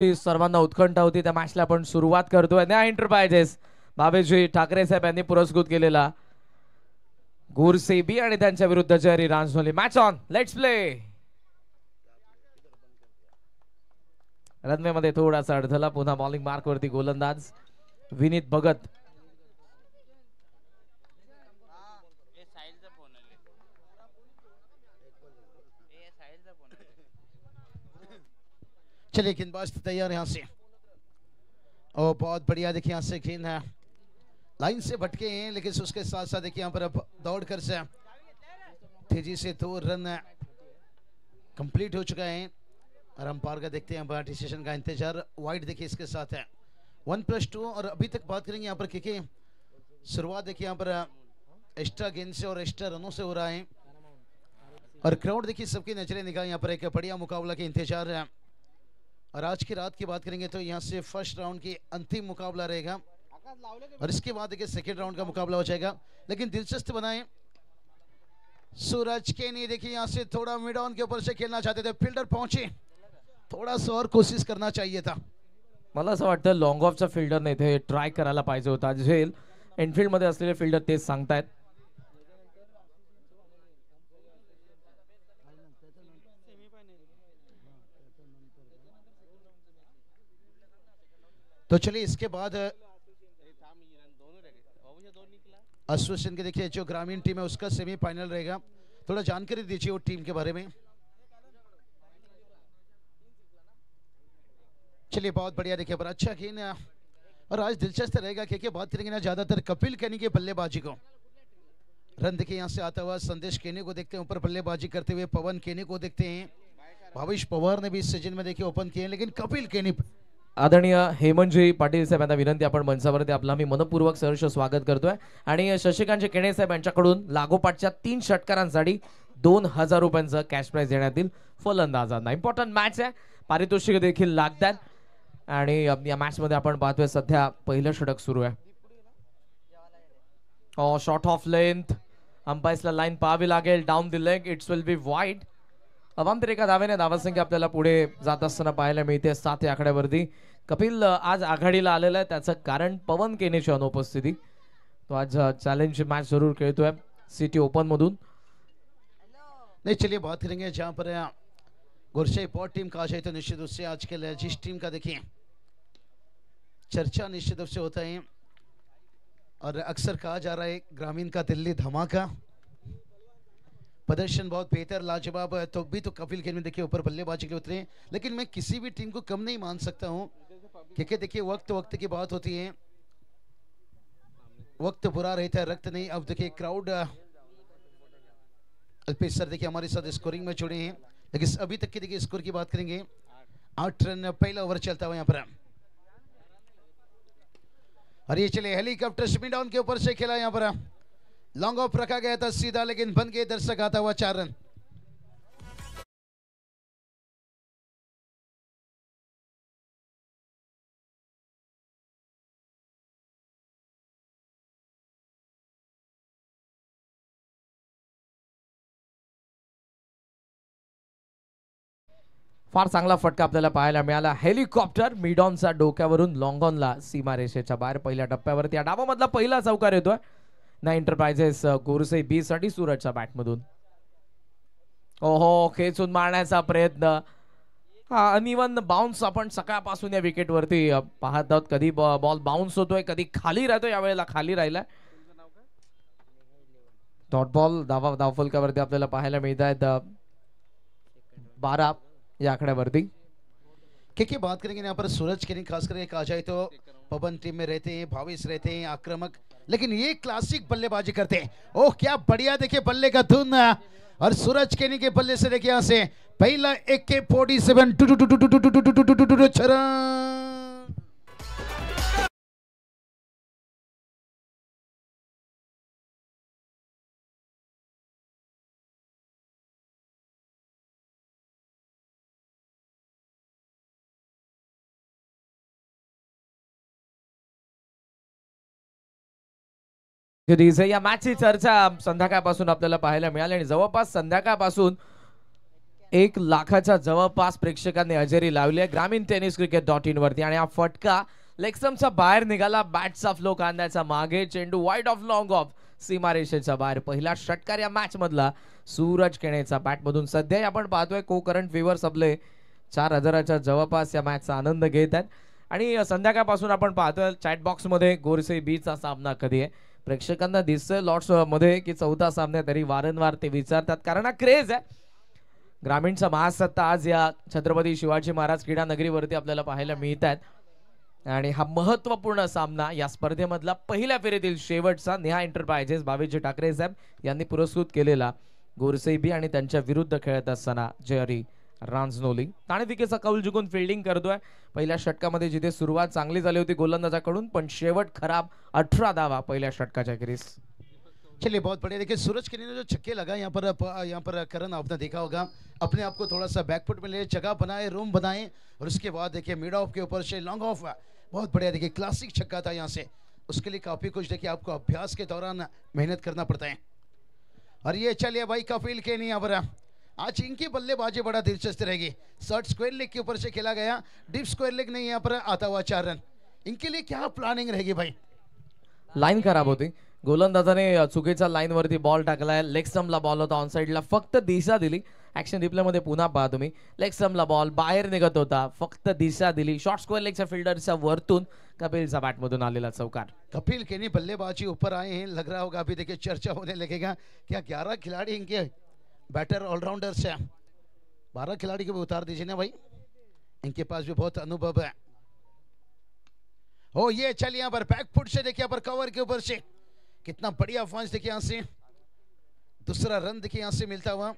सर्वांना उत्कंठा होती त्या मॅचला आपण सुरुवात करतोय. न्या एंटरप्राइजेस भावेशजी ठाकरे साहेब यांनी पुरस्कृत केलेला गुरसेबी आणि त्यांच्या विरुद्ध जरी रांजनोली. Match on, let's play. Runway मध्ये थोडासा अडथळा. पुन्हा बॉलिंग मार्क वरती गोलंदाज विनीत भगत. चलिए गेंदबाज तैयार यहाँ से और बहुत बढ़िया. देखिए यहाँ से गेंद है लाइन से भटके हैं, लेकिन उसके साथ साथ देखिए यहाँ पर अब दौड़ कर से तेजी से 2 रन कंप्लीट हो चुका है. और अंपायर का देखते हैं डिसीजन का इंतजार. वाइड देखिए इसके साथ है 1+2. और अभी तक बात करेंगे यहाँ पर क्योंकि शुरुआत देखिए यहाँ पर एक्स्ट्रा गेंद से और एक्स्ट्रा रनों से हो रहा है. और क्राउड देखिए सबकी नजरें निगाह यहाँ पर एक बढ़िया मुकाबला के इंतजार है. और आज की रात की बात करेंगे तो यहाँ से फर्स्ट राउंड की अंतिम मुकाबला रहेगा और इसके बाद देखिए सेकेंड राउंड का मुकाबला हो जाएगा. लेकिन दिलचस्प बनाए सूरज के नहीं. देखिए यहाँ से थोड़ा मिड ऑन के ऊपर से खेलना चाहते थे, फील्डर पहुंचे, थोड़ा सा और कोशिश करना चाहिए था. मला असं वाटतं लॉंग ऑफचा फिल्डर ने इथे ट्राय करायला पाहिजे होता. झेल एनफील्ड मध्ये असलेले फिल्डर तेच सांगतायत. तो चलिए इसके बाद एसोसिएशन के देखिए जो ग्रामीण टीम है उसका सेमीफाइनल रहेगा. थोड़ा जानकारी दीजिए वो टीम के बारे में. चलिए बहुत बढ़िया. देखिए पर अच्छा गेंद और आज दिलचस्प रहेगा क्योंकि बात करेंगे ना ज्यादातर कपिल केनी के बल्लेबाजी को. रन देखिए यहाँ से आता हुआ संदेश केनी को देखते हैं ऊपर बल्लेबाजी करते हुए. पवन केनी को देखते हैं. भावेश पवार ने भी इस सीजन में देखिए ओपन किए, लेकिन कपिल केनी. आदरणीय हेमंतजी पाटील साहेब यांना विनंती, आपण मंचावरती आपला मी मनपूर्वक सहर्ष स्वागत करतोय. आणि शशिकांत केणे साहेब यांच्याकडून लागोपाठच्या 3 षटकारांसाठी 2000 रुपयांचं कॅश प्राइज देण्यात येईल फलंदाजांना. इम्पॉर्टंट मॅच आहे, पारितोषिक देखील लागतात. आणि या मॅच मध्ये आपण पाहतोय सध्या पहिलं षटक सुरू आहे. शॉट ऑफ लेंथ, अंपायर्सला लाईन पाहावी लागेल. Down the leg, it's will be wide. अवांतर एका धावेने धावसंख्या आपल्याला पुढे जात असताना पाहायला मिळते 7 या आकड्यावरती. कपिल आज आघाडीला आलेला आहे, त्याचं कारण पवन केनेची अनुपस्थिती. तो आज चॅलेंज मैच जरूर खेलतोय सिटी ओपन मधून. नहीं चलिए बात करेंगे जहां पर गुरशे पॉट टीम का जाए तो निश्चित रूप से आज के जिस टीम का देखिए चर्चा निश्चित रूप से होता है और अक्सर कहा जा रहा है ग्रामीण का दिल्ली धमाका. प्रदर्शन बहुत बेहतर लाजवाब है, तो भी तो कपिल केनी देखिए ऊपर बल्लेबाजी के लिए उतरे. लेकिन मैं किसी भी टीम को कम नहीं मान सकता हूं क्योंकि देखिए वक्त की बात होती है. वक्त बुरा रहता है, रक्त नहीं. अब देखिए क्राउड अल्पेश सर देखिए हमारे साथ स्कोरिंग में जुड़े हैं. लेकिन अभी तक की देखिए स्कोर की बात करेंगे 8 रन पहला ओवर चलता हुआ यहाँ पर. और ये चले हेलीकॉप्टर स्पिन डाउन के ऊपर से खेला यहाँ पर. लॉन्ग ऑफ रखा गया था सीधा, लेकिन बन गए दर्शक आता हुआ 4 रन. फार चांगला फटका आपल्याला पाहायला मिळाला. हेलिकॉप्टर मिडॉनचा डोक्यावरून लॉंग ऑनला सीमा रेषेच्या बाहेर पहिल्या टप्प्यावरती. या डावामधला पहिला चौकार येतोय ना एंटरप्राइजेस गोरसे बी साठी सूरजच्या बॅटमधून. ओहो, खेचून मारण्याचा प्रयत्न. अनइवन बाउन्स आपण सकाळपासून या विकेट वरती पाहत आहोत. कधी बॉल बाउन्स होतोय, कधी खाली राहतोय. यावेळेला खाली राहिला. डॉट बॉल धावफलकावरती आपल्याला पाहायला मिळत आहेत 12 या आकड्यावरती. क्योंकि बात करेंगे यहाँ पर सूरज केनी खास करके कहा जाए तो पवन टीम में रहते हैं, भावेश रहते हैं आक्रामक, लेकिन ये क्लासिक बल्लेबाजी करते हैं. ओह क्या बढ़िया देखिए बल्ले का धुन. और सूरज केनी के बल्ले से देखिए यहाँ से पहला AK-47 या मॅचची चर्चा संध्याकाळपासून आपल्याला पाहायला मिळाली आणि जवळपास संध्याकाळपासून 1,00,000च्या जवळपास प्रेक्षकांनी हजेरी लावली आहे ग्रामीण टेनिस क्रिकेट .in वरती आणि हा फटका लेगस्टम्पच्या बाहेर निघाला. बॅटचा फ्लो कांद्याचा मागे, चेंडू वाईड ऑफ लॉंग ऑफ सीमारेषेच्या बाहेर. पहिला षटकार या मॅच मधला सूरज केणेचा बॅट मधून. सध्या आपण पाहतोय को करंट व्ह्यूअर्स आपले 4,000च्या जवळपास या मॅचचा आनंद घेत आहेत आणि संध्याकाळपासून आपण पाहतोय चॅट बॉक्स मध्ये गोरसे बीचा सामना कधी आहे. प्रेक्षकांना दिसतंय लॉट्स मध्ये की चौथा सामना, तरी वारंवार ते विचारतात कारण हा क्रेज आहे. ग्रामीणचा महासत्ता आज या छत्रपती शिवाजी महाराज क्रीडा नगरीवरती आपल्याला पाहायला मिळत आहेत आणि हा महत्वपूर्ण सामना या स्पर्धेमधला पहिल्या फेरीतील शेवटचा नेहा एंटरप्राइजेस बावीजी ठाकरे साहेब यांनी पुरस्कृत केलेला गोरसेबी आणि त्यांच्या विरुद्ध खेळत असताना जयरी रांजनोली. नाणेफिकेचा कौल जिंकून फिल्डिंग करतोय. पहिल्या षटकामध्ये जिथे सुरुवात चांगली झाली होती गोलंदाजाकडून, पण शेवट खराब. 18 धावा पहिल्या षटकाच्या खेरीस. चलिए बहुत बढ़िया. देखिए सूरज किनी ने जो छक्के लगा यहाँ पर करण आपने देखा होगा, अपने आप को थोड़ा सा बैकफुट में ले, जगह बनाए, रूम बनाए और उसके बाद देखिए मिड ऑफ के ऊपर से लॉन्ग ऑफ. बहुत बढ़िया. देखिए क्लासिक छक्का था यहाँ से. उसके लिए काफी कुछ देखिए आपको अभ्यास के दौरान मेहनत करना पड़ता है. और ये चलिए भाई कपिल केनी यहाँ पर आज इनकी बल्लेबाजी बड़ा दिलचस्प रहेगी. शॉर्ट स्क्वायर लेग के ऊपर से खेला गया, डीप स्क्वायर लेग नहीं यहाँ पर आता हुआ 4 रन. इनके लिए क्या प्लानिंग रहेगी भाई? लाईन खराब होती. गोलंदाजाने चुकीच्या लाईन वरती बॉल टाकलाय. लेग स्टंपला बॉल होता, ऑन साइडला फक्त दिशा दिली. ऍक्शन रिप्ले मध्ये पुन्हा पहा तुम्ही. लेग स्टंपला बॉल बाहेर निघत होता, फक्त दिशा दिली. शॉर्ट स्क्वेअर लेगच्या फिल्डरच्या वरतून कपिलचा बॅट मधून आलेला चौकार. कपिल केनी बल्लेबाजी ऊपर आए हैं, लग रहा होगा अभी देखिए चर्चा होने लगेगा क्या 11 खिलाड़ी इनके बैटर ऑलराउंडर्स हैं. 12 खिलाड़ी को भी उतार दीजिए ना भाई, इनके पास भी बहुत अनुभव है. हो ये चलिए यहाँ पर बैकफुट से देखिए यहाँ पर कवर के ऊपर से कितना बढ़िया फंस देखिए यहाँ से. दूसरा रन देखिए यहाँ से मिलता हुआ.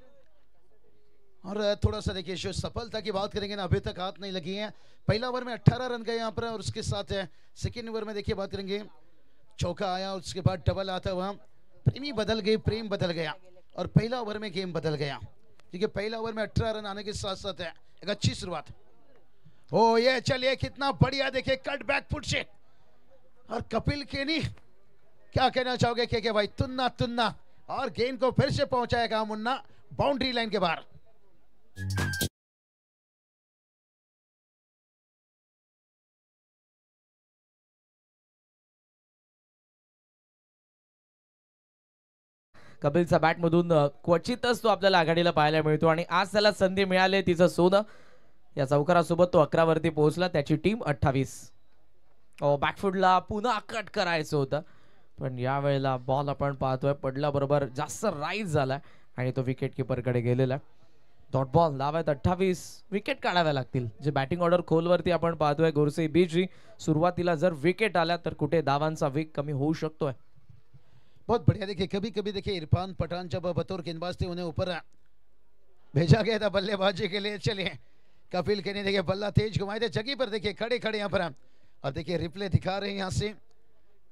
और थोड़ा सा देखिए जो सफलता की बात करेंगे ना, अभी तक हाथ नहीं लगी है. पहला ओवर में 18 रन गए यहाँ पर और उसके साथ सेकेंड ओवर में देखिए बात करेंगे चौका आया, उसके बाद डबल आता हुआ. प्रेमी बदल गई, प्रेम बदल गया और पहला ओवर में गेम बदल गया क्योंकि पहला ओवर में 18 रन आने के साथ साथ है एक अच्छी शुरुआत. ओ ये चलिए कितना बढ़िया देखिए कट बैक फुट से. और कपिल केनी क्या कहना चाहोगे के भाई? तुन्ना तुन्ना और गेंद को फिर से पहुंचाएगा मुन्ना बाउंड्री लाइन के बाहर. कपिलचा बॅट मधून क्वचितच तो आपल्याला आघाडीला पाहायला मिळतो आणि आज त्याला संधी मिळाली तिचं सोनं. या चौकारासोबत तो 11 वरती पोहोचला. त्याची टीम 28. बॅकफुटला पुन्हा कट करायचं होतं, पण यावेळेला बॉल आपण पाहतोय पडला बरोबर जास्त राईज झाला आणि तो विकेट किपरकडे गेलेला. Dot ball. धाव आहेत 28. विकेट काढाव्या लागतील. जे बॅटिंग ऑर्डर खोलवरती आपण पाहतोय गोरसे बीजी, सुरुवातीला जर विकेट आल्या तर कुठे धावांचा वेग कमी होऊ शकतोय. बहुत बढ़िया. देखिए कभी कभी देखिए इरफान पठान जब बतौर गेंदबाज थे उन्हें ऊपर भेजा गया था बल्लेबाजी के लिए. चलिए कपिल केनी देखिए बल्ला तेज घुमाए थे, जगह पर देखिए खड़े खड़े यहाँ पर. और देखिए रिप्ले दिखा रहे हैं यहाँ से.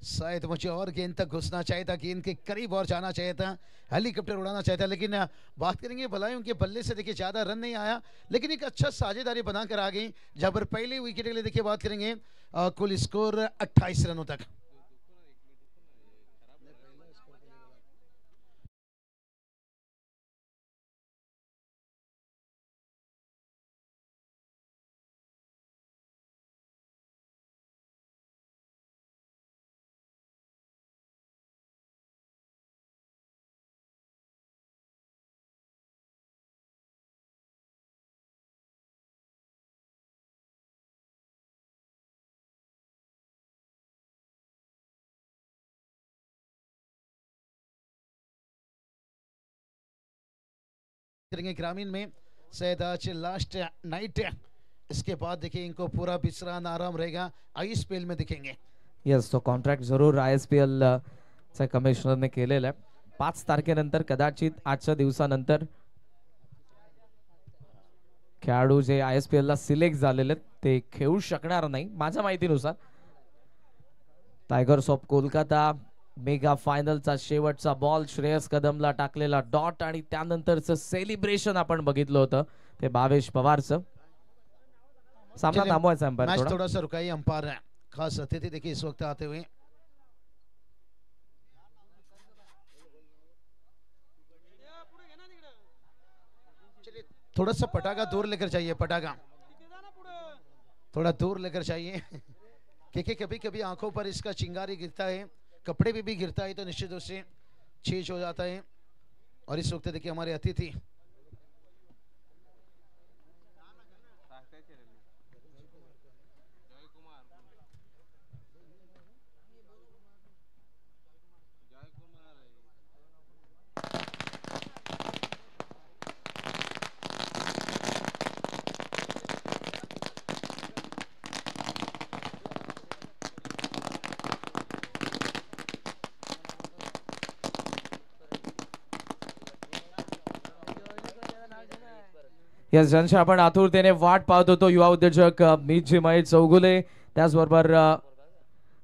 शायद मुझे और गेंद तक घुसना चाहिए था, गेंद के करीब और जाना चाहिए था, हेलीकॉप्टर उड़ाना चाहिए था. लेकिन बात करेंगे भलाई उनके बल्ले से देखिए ज्यादा रन नहीं आया, लेकिन एक अच्छा साझेदारी बनाकर आ गई. जहां पर पहले विकेट के लिए देखिए बात करेंगे कुल स्कोर 28 रनों तक. करेंगे ग्रामीण में शायद आज लास्ट नाइट, इसके बाद देखिए इनको पूरा विश्राम आराम रहेगा, आईएसपीएल में दिखेंगे. यस, तो कॉन्ट्रॅक्ट जरूर आयएसपीएल च्या कमिशनरने केलेला आहे. 5 तारखेनंतर कदाचित आजच्या दिवसानंतर खेळाडू जे आयएसपीएल ला सिलेक्ट झालेले ते खेळू शकणार नाही माझ्या माहितीनुसार. टायगर्स ऑफ कोलकाता मेगा फायनलचा शेवटचा बॉल श्रेयस कदमला टाकलेला डॉट आणि त्यानंतरचं सेलिब्रेशन आपण बघितलं होतं ते भावेश पवारचं. सामना थांबवायचा अंपायर मैच थोड़ा सा रुकाइए. अंपायर खास अतिथि देखिए इस वक्त आते हुए. थोड़ा सा पटाखा दूर लेकर चाहिए, पटाखा थोड़ा दूर लेकर चाहिए क्योंकि कभी कभी आंखों पर इसका चिंगारी गिरता है, कपड़े पे भी गिरता है, तो निश्चित रूप से चीज हो जाता है। और इस वक्त देखिए हमारे अतिथि यस, ज्यांची आपण आतुरतेने वाट पाहत होतो युवा उद्योजक मीतजी महेश चौगुले, त्याचबरोबर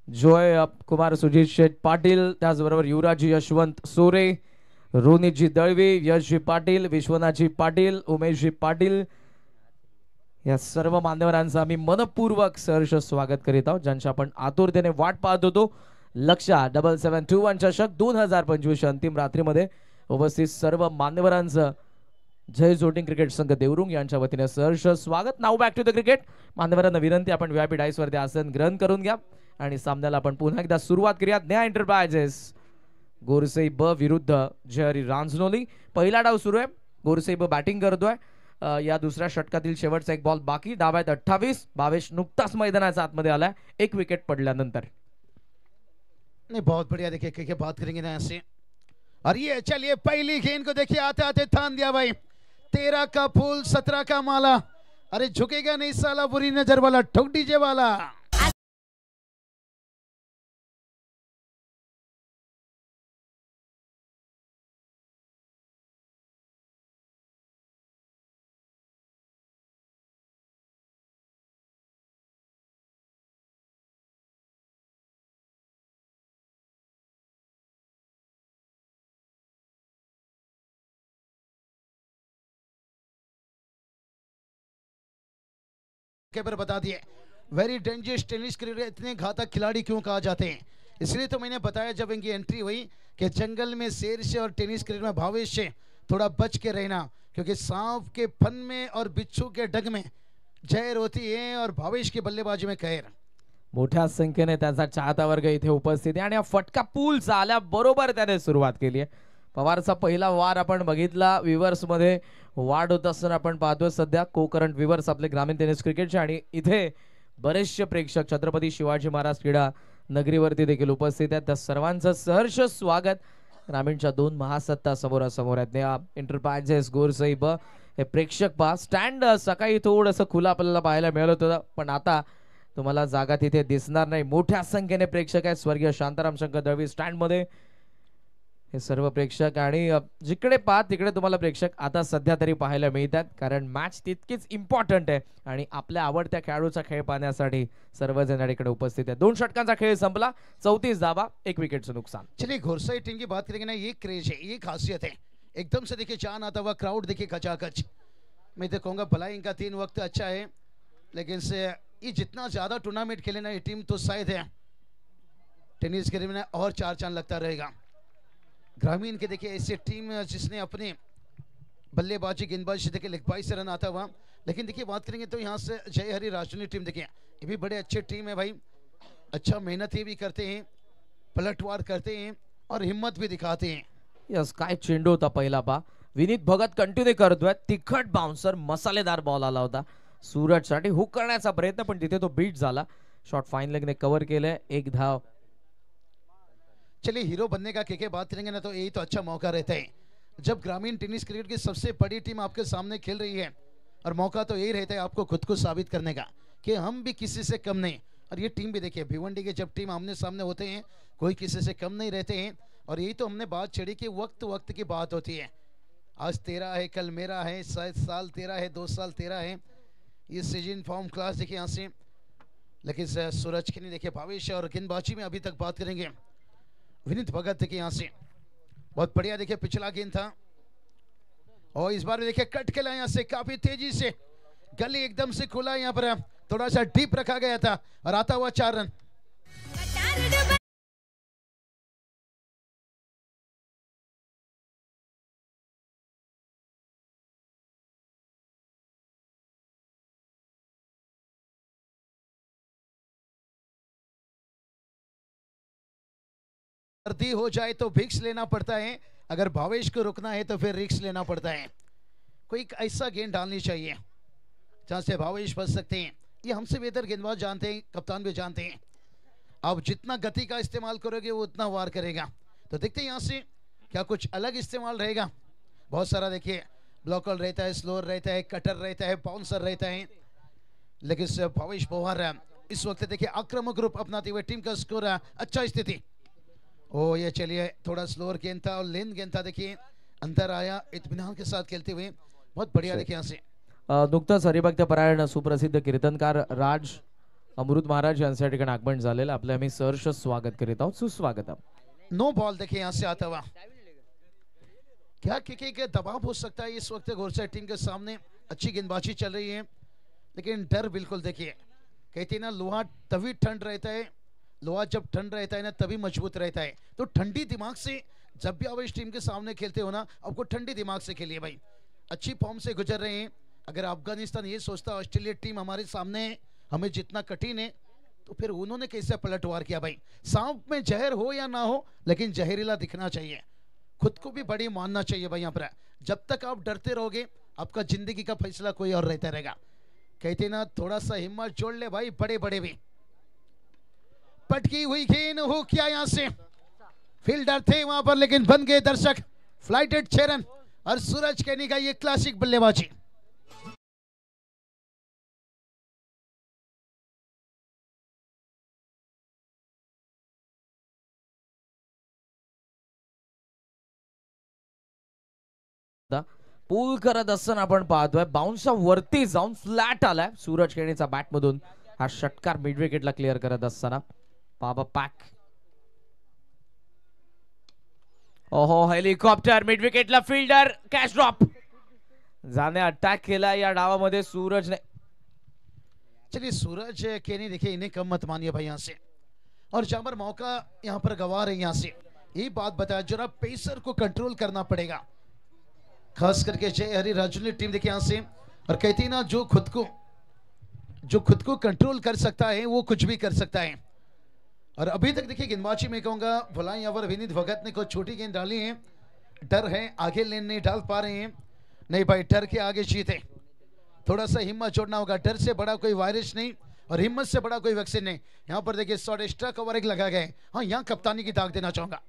जोय कुमार सुजित शेठ पाटील, त्याचबरोबर युवराजी यशवंत सोरे, रोनितजी दळवी, यशजी पाटील, विश्वनाथजी पाटील, उमेशजी पाटील, या सर्व मान्यवरांचं आम्ही मनपूर्वक सहर्ष स्वागत करीत आहोत, ज्यांची आपण आतुरतेने वाट पाहत होतो। लक्षा 7721 चषक 2025 अंतिम रात्रीमध्ये उपस्थित सर्व मान्यवरांचं जय जोटिंग क्रिकेट संघ देवरुंग यांच्या वतीने सहर्ष स्वागत। Now back to the cricket. मान्यवरांना विनंती, आपण व्हीआयपी डायस वरती आसन ग्रहण करून घ्या आणि सामन्याला आपण पुन्हा एकदा सुरुवात करूया। न्या एंटरप्राइजेस गोरसई ब विरुद्ध जयहरी रांजनोली। पहिला डाव सुरू आहे, गोरसई ब बॅटिंग करतोय। या दुसऱ्या षटकातील शेवटचा एक बॉल बाकी, डाव आहेत 28, भावेश नुकताच मैदानाच्या आतमध्ये आलाय एक विकेट पडल्यानंतर। नहीं, बहुत बढ़िया। देखिए क्रिकेट बात करेंगे ना ऐसे, और ये चलिए पहली गेंद को देखिए आते आते थान दिया भाई, 13 का फूल 17 का माला, अरे झुकेगा नहीं साला, बुरी नजर वाला, ठोक डीजे वाला। पर बता दिए वेरी डेंजरस टेनिस क्रिकेट, इतने घातक खिलाड़ी क्यों कहा जाते हैं, इसलिए तो मैंने बताया जब इनकी एंट्री हुई कि जंगल में शेर से और टेनिस क्रिकेट में भावेश से थोड़ा बच के रहना, क्योंकि सांप के फन में और बिच्छू के डग में जहर होती है और भावेश की बल्लेबाजी में कहर। मोठ्या संख्येने त्याचा चाहता वर्ग इथे उपस्थित आहे आणि फटका पूलचा आल्याबरोबर त्याने सुरुवात केली आहे। पवारचा पहिला वार आपण बघितला, व्ह्यूअर्स मध्ये वाढ होत असताना आपण पाहतोय सध्या को करंट व्ह्यूअर्स आपले ग्रामीण टेनिस क्रिकेटचे, आणि इथे बरेचसे प्रेक्षक छत्रपती शिवाजी महाराज क्रीडा नगरीवरती देखील उपस्थित आहेत। त्या सर्वांचं सहर्ष स्वागत। ग्रामीणच्या दोन महासत्ता समोरासमोर आहेत। एंटरप्राइजेस गोरसई ब हे प्रेक्षक पहा, स्टँड सकाळी थोडंसं खुला आपल्याला पाहायला मिळत होतं, पण आता तुम्हाला जागा तिथे दिसणार नाही। मोठ्या संख्येने प्रेक्षक आहेत। स्वर्गीय शांताराम शंकर दळवी स्टँड मध्ये हे सर्व प्रेक्षक, आणि जिकडे पाहा तिकडे तुम्हाला प्रेक्षक आता सध्या तरी पाहायला मिळतात, कारण मॅच तितकीच इम्पॉर्टंट आहे आणि आपल्या आवडत्या खेळाडूचा खेळ पाहण्यासाठी सर्वजण इकडे उपस्थित आहेत। 2 षटकांचा खेळ संपला, 34 धावा, 1 विकेटचं नुकसान। चलिए घोरसई टीम की बात करेंगे ना, ये क्रेज है, ये खासियत है, एकदम से देखिए जान आता हुआ क्राउड देखिए खचाखच। मैं तो कहूँगा भला इनका 3 वक्त अच्छा है, लेकिन से ये जितना ज्यादा टूर्नामेंट खेले ना ये टीम, तो शायद है टेनिस क्रिकेट में और 4 चांद लगता रहेगा। ग्रामीण के देखिए ऐसे टीम जिसने अपने बल्लेबाजी गेंदबाजी देखिए लेग बाई से रन आता हुआ, लेकिन देखिए बात करेंगे तो यहाँ से जय हरी राजनी टीम देखिए ये भी बड़े अच्छे टीम है भाई, अच्छा मेहनत ये भी करते हैं, पलटवार करते हैं और हिम्मत भी दिखाते हैं। यस, काय चेंडू होता पहिला पा, विनीत भगत कंटिन्यू करतोय, तिखट बाउन्सर मसालेदार बॉल आला होता सूरजसाठी हुक करण्याचा प्रयत्न, पण तिथे तो बीट झाला। शॉट फाइन लेगने कव्हर केले, 1 धाव। चलिए हीरो बनने का के बात करेंगे ना, तो यही तो अच्छा मौका रहता है जब ग्रामीण टेनिस क्रिकेट की सबसे बड़ी टीम आपके सामने खेल रही है, और मौका तो यही रहता है आपको खुद को साबित करने का कि हम भी किसी से कम नहीं। और ये टीम भी देखिए भिवंडी के जब टीम आमने सामने होते हैं कोई किसी से कम नहीं रहते हैं, और यही तो हमने बात छेड़ी कि वक्त वक्त की बात होती है। आज तेरा है, कल मेरा है, शायद साल तेरा है, 2 साल तेरा है। ये सीजन फॉर्म क्लास देखिए यहाँ से, लेकिन सूरज की नहीं देखिए भावेश, और गेंदबाजी में अभी तक बात करेंगे विनीत भगत देखिए यहाँ से बहुत बढ़िया देखिए पिछला गेंद था, और इस बार देखिए कट के लाया यहाँ से काफी तेजी से, गली एकदम से खुला, यहाँ पर थोड़ा सा डीप रखा गया था और आता हुआ 4 रन। सर्दी हो जाए तो विक्स लेना पड़ता है, अगर भावेश को रुकना है तो फिर रिक्स लेना पड़ता है। कोई ऐसा गेंद डालनी चाहिए जहां से भावेश बच सकते हैं। ये हमसे बेहतर गेंदबाज जानते हैं, कप्तान भी जानते हैं। आप जितना गति का इस्तेमाल करोगे वो उतना वार करेगा। तो देखते हैं यहाँ से क्या कुछ अलग इस्तेमाल रहेगा। बहुत सारा देखिए ब्लॉकर रहता है, स्लोअर रहता है, कटर रहता है, बाउंसर रहता है, लेकिन भावेश पवार इस वक्त देखिए आक्रामक रूप अपनाते हुए टीम का स्कोर अच्छा स्थिति। ओ ये चलिए थोड़ा स्लोअर गेंद था और लेन गेंद था, देखिए अंदर आया, इत्मीनान के साथ खेलते हुए बहुत बढ़िया देखिए यहाँ से। नुकतंच हरिभक्त परायण सुप्रसिद्ध कीर्तनकार राज अमृत महाराज यांच्या ठिकाणी आगमन झालेलं, आपले आम्ही सहर्ष स्वागत करीत आहोत, सुस्वागतम। नो बॉल देखिए यहाँ से आता हुआ, क्या किके के दबाव हो सकता है इस वक्त घोरसा टीम के सामने। अच्छी गेंदबाजी चल रही है लेकिन डर बिल्कुल देखिए, कहते हैं ना लोहा तभी ठंड रहता है, लोहा जब ठंड रहता है ना तभी मजबूत रहता है। तो ठंडी दिमाग से जब भी आप इस टीम के सामने खेलते हो ना, आपको ठंडी दिमाग से खेलिए भाई। अच्छी फॉर्म से गुजर रहे हैं। अगर अफगानिस्तान ये सोचता ऑस्ट्रेलिया टीम हमारे सामने है, हमें जितना कठिन है, तो फिर उन्होंने कैसे पलटवार किया भाई। सांप में जहर हो या ना हो लेकिन जहरीला दिखना चाहिए, खुद को भी बड़ी मानना चाहिए भाई। यहाँ पर जब तक आप डरते रहोगे आपका जिंदगी का फैसला कोई और रहता रहेगा। कहते ना थोड़ा सा हिम्मत जोड़ ले भाई, बड़े बड़े भी। पटकी हुई गेंद हो क्या यहाँ से, फील्डर थे वहां पर लेकिन बन गए दर्शक। फ्लाइटेड 6 रन और सूरज कैनी का ये क्लासिक बल्लेबाजी। पूल करत असताना आपण पाहतोय बाउन्सच्या वरती जाऊन फ्लॅट आलाय सूरज केणीचा बॅट मधून हा षटकार मिड विकेटला क्लिअर करत असताना। बाबा पॅक, ओहो हेलिकॉप्टर मिड विकेटला, फिल्डर कॅच ड्रॉप, जाने अटॅक केला या डावामध्ये सूरजने। चलिए सूरज केनी देखिए इन्हें कम मत मानिए भाई यहाँ से, और जहां पर मौका यहाँ पर गवा रहे हैं यहाँ से। ये बात बताया जरा पेसर को कंट्रोल करना पड़ेगा, खास करके जय हरि राजुली टीम देखिए यहाँ से। और कहती है ना जो खुद को कंट्रोल कर सकता है वो कुछ भी कर सकता है। और अभी तक देखिए गेंदबाजी में कहूंगा भलाई अवर विनीत भगत ने कुछ छोटी गेंद डाली है, डर है आगे लेन नहीं डाल पा रहे हैं। नहीं भाई डर के आगे जीत है, थोड़ा सा हिम्मत जोड़ना होगा। डर से बड़ा कोई वायरस नहीं और हिम्मत से बड़ा कोई वैक्सीन नहीं। यहाँ पर देखिए शॉट एक्स्ट्रा कवर एक लगा गए। हाँ यहाँ कप्तानी की दाग देना चाहूंगा,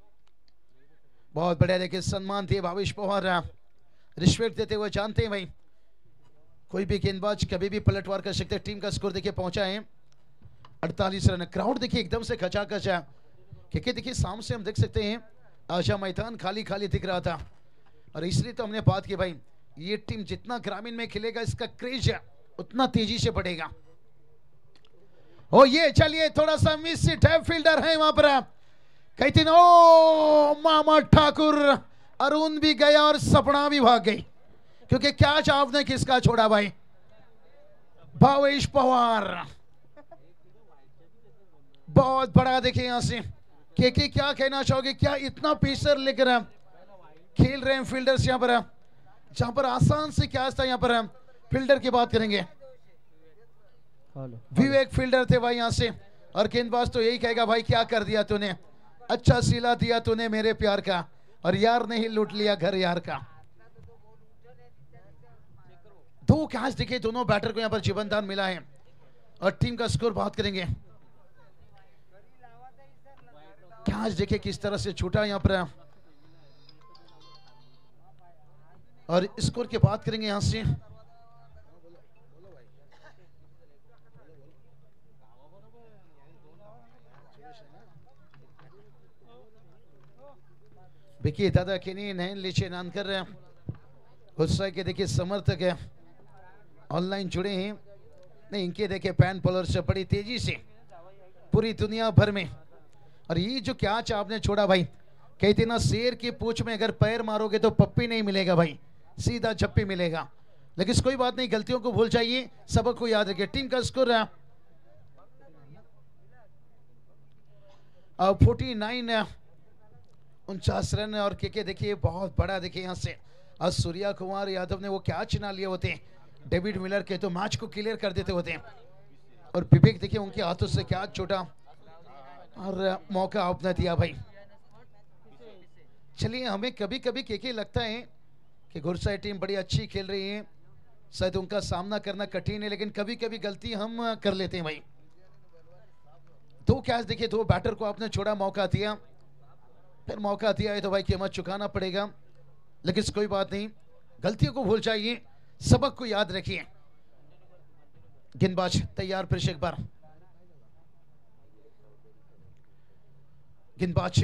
बहुत बढ़िया देखिए सम्मान दिए भावेश पवार, रिस्पेक्ट देते हुए जानते हैं भाई कोई भी गेंदबाज कभी भी पलटवार कर सकते हैं। टीम का स्कोर देखिए पहुंचा है 48 रन। क्राउड देखिए एकदम से खचाखच है, क्योंकि देखिए सामने से हम देख सकते हैं आशा मैदान खाली खाली दिख रहा था, और इसलिए तो हमने बात की भाई ये टीम जितना ग्रामीण में खेलेगा इसका क्रेज उतना तेजी से बढ़ेगा। ओ ये चलिए थोड़ा सा मिस है, फील्डर है वहां पर, कहते ना ओ मामा ठाकुर, अरुण भी गया और सपना भी भाग गई, क्योंकि कैच आपने किसका छोड़ा भाई, भावेश पवार। बहुत बड़ा देखिए यहां से के क्या कहना चाहोगे, क्या इतना पेसर लेकर खेल रहे हैं फील्डर्स यहाँ पर, जहां पर आसान से क्या था। यहाँ पर फील्डर की बात करेंगे, विवेक फील्डर थे भाई यहाँ से, और गेंदबाज तो यही कहेगा भाई क्या कर दिया तूने, अच्छा सिला दिया तूने मेरे प्यार का, और यार नहीं लूट लिया घर यार का। दो कैच दिखे दोनों बैटर को यहाँ पर जीवनदान मिला है, और टीम का स्कोर बात करेंगे। कैच देखे किस तरह से छूटा यहाँ पर, और स्कोर की बात करेंगे यहां से। देखिए दादा केनी नयन लीचे नानकर गुस्सा के देखिए समर्थक है, ऑनलाइन जुड़े हैं। नहीं इनके देखिए पैन पॉलर से बड़ी तेजी से पूरी दुनिया भर में, और ये जो कैच आपने छोड़ा भाई, कहते ना शेर की पूंछ में अगर पैर मारोगे तो पप्पी नहीं मिलेगा भाई, सीधा झप्पी मिलेगा। लेकिन कोई बात नहीं, गलतियों को भूल जाइए, सबक को याद रखिए। टीम का स्कोर 49 रन, और के देखिए बहुत बड़ा देखिए यहाँ से आज सूर्या कुमार यादव ने वो कैच ना लिए होते डेविड मिलर के तो मैच को क्लियर कर देते होते, और विवेक देखिए उनके हाथों से कैच छोटा और मौका आपने दिया भाई। चलिए, हमें कभी कभी के लगता है कि गुरसाई टीम बड़ी अच्छी खेल रही है, शायद उनका सामना करना कठिन है, लेकिन कभी कभी गलती हम कर लेते हैं भाई। दो कैच देखिए, दो बैटर को आपने छोड़ा, मौका दिया, फिर मौका दिया है तो भाई कीमत चुकाना पड़ेगा, लेकिन कोई बात नहीं, गलतियों को भूल जाइए, सबक को याद रखिए। गेंदबाज तैयार, फिर से एक बार गेंदबाज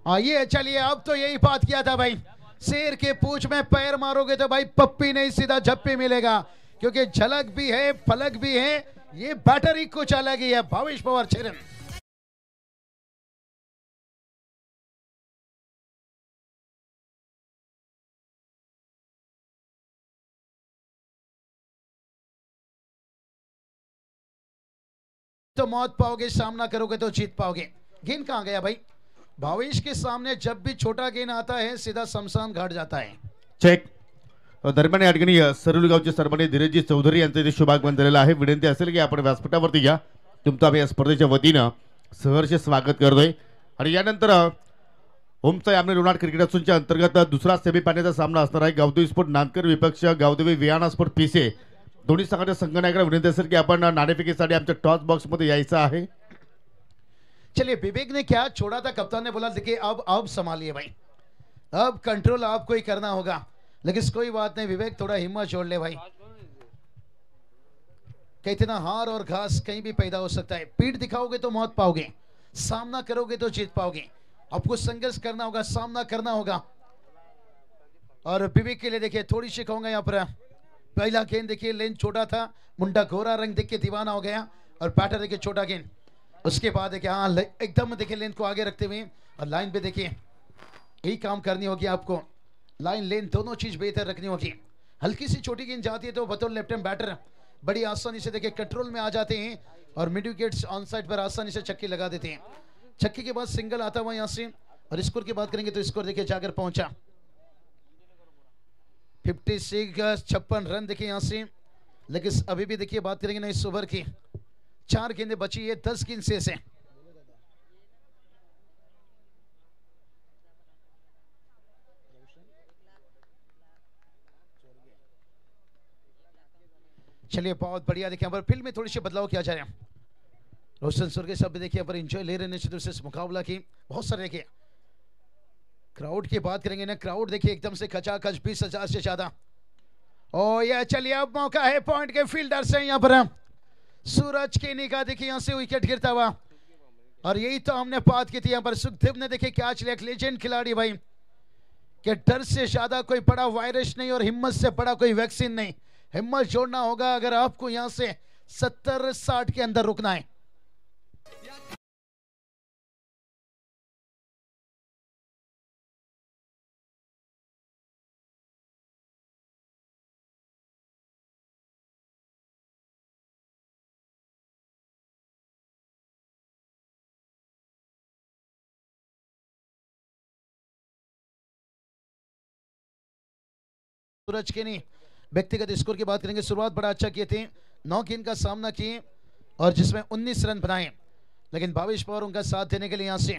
आइए। चलिए, अब तो यही बात किया था भाई, शेर के पूंछ में पैर मारोगे तो भाई पप्पी नहीं सीधा झप्पी मिलेगा, क्योंकि झलक भी है, फलक भी है, ये बैटर ही कुछ अलग ही है। भावेश पवार 6 रन। तो मौत पाओगे, सामना करोगे तो जीत पाओगे। गेंद कहां गया भाई? भावेश के सामने जब भी छोटा गेंद आता है सीधा शमशान घाट जाता है। चेक दरम्यान या ठिकाणी सरुल गावचे सरपंच धीरजी चौधरी यांचे इथे शुभागमन झालेलं आहे। विनंती असेल की आपण व्यासपीठावरती या, तुमचं आम्ही या स्पर्धेच्या वतीनं सहर्ष स्वागत करतोय। आणि यानंतर होमचा आमने लोणार क्रिकेट असोसिएशनच्या अंतर्गत दुसरा सेमीफायनलचा सामना असणार आहे। गावदेवी स्पोर्ट नांदकर विपक्ष गावदेवी वियाणा स्पोर्ट पीसे, दोन्ही संघाच्या संघनायकांना विनंती असेल की आपण नाणेफेकीसाठी आमच्या टॉस बॉक्स मध्ये यायचं आहे। चलिए, विवेक ने क्या छोड़ा था, कप्तान ने बोला देखिए अब संभालिए भाई, अब कंट्रोल आपको ही करना होगा, लेकिन कोई बात नहीं, विवेक थोड़ा हिम्मत छोड़ ले भाई, कितना हार और घास कहीं भी पैदा हो सकता है। पीठ दिखाओगे तो मौत पाओगे, सामना करोगे तो जीत पाओगे। आपको संघर्ष करना होगा, सामना करना होगा। और विवेक के लिए देखिए थोड़ी सी कहूंगा यहाँ पर, पहला गेंद देखिए लेन छोटा था, मुंडा गोरा रंग देख के दीवाना हो गया, और बैटर देखिए छोटा गेंद, उसके बाद देखिए हाँ एकदम देखिए लेन को आगे रखते हुए, और लाइन पे देखिए यही काम करनी होगी आपको, लाइन लेन दोनों चीज बेहतर रखनी होगी। हल्की सी छोटी गेंद जाती है तो बतौर लेफ्ट हैंड बैटर बड़ी आसानी से देखिए कंट्रोल में आ जाते हैं, और मिड विकेट्स ऑन साइड पर आसानी से छक्के लगा देते हैं। छक्के के बाद सिंगल आता हुआ यहाँ से, और स्कोर की बात करेंगे तो स्कोर देखिए जाकर पहुंचा 56 रन देखिए यहाँ से, लेकिन अभी भी देखिए बात करेंगे ना इस ओवर की, 4 गेंदें बची है, 10 गेंद शेष है। चलिए, बहुत बढ़िया, देखिए पर फील्ड में थोड़ी सी बदलाव किया जा रहा है। रोशन सुरगे सब देखिए पर एंजॉय ले रहे हैं से मुकाबला की, बहुत सारे देखिए क्राउड की बात करेंगे ना, क्राउड देखिए एकदम से खचाखच 20,000 से ज्यादा। ओ ये चलिए, अब मौका है पॉइंट के फील्डर से, यहाँ पर सूरज की निगाह देखिए यहाँ से विकेट गिरता हुआ, और यही तो हमने बात की थी यहाँ पर। सुखदेव ने देखिए कैच लिया, एक लेजेंड खिलाड़ी भाई, कि डर से ज्यादा कोई बड़ा वायरस नहीं और हिम्मत से बड़ा कोई वैक्सीन नहीं। हिम्मत जोड़ना होगा अगर आपको यहां से 70-60 के अंदर रुकना है। सूरज के नहीं, व्यक्तिगत स्कोर की बात करेंगे, शुरुआत बड़ा अच्छा किए थे, 9 गेंद का सामना किए और जिसमें 19 रन बनाए, लेकिन भावेश पवार उनका साथ देने के लिए यहां से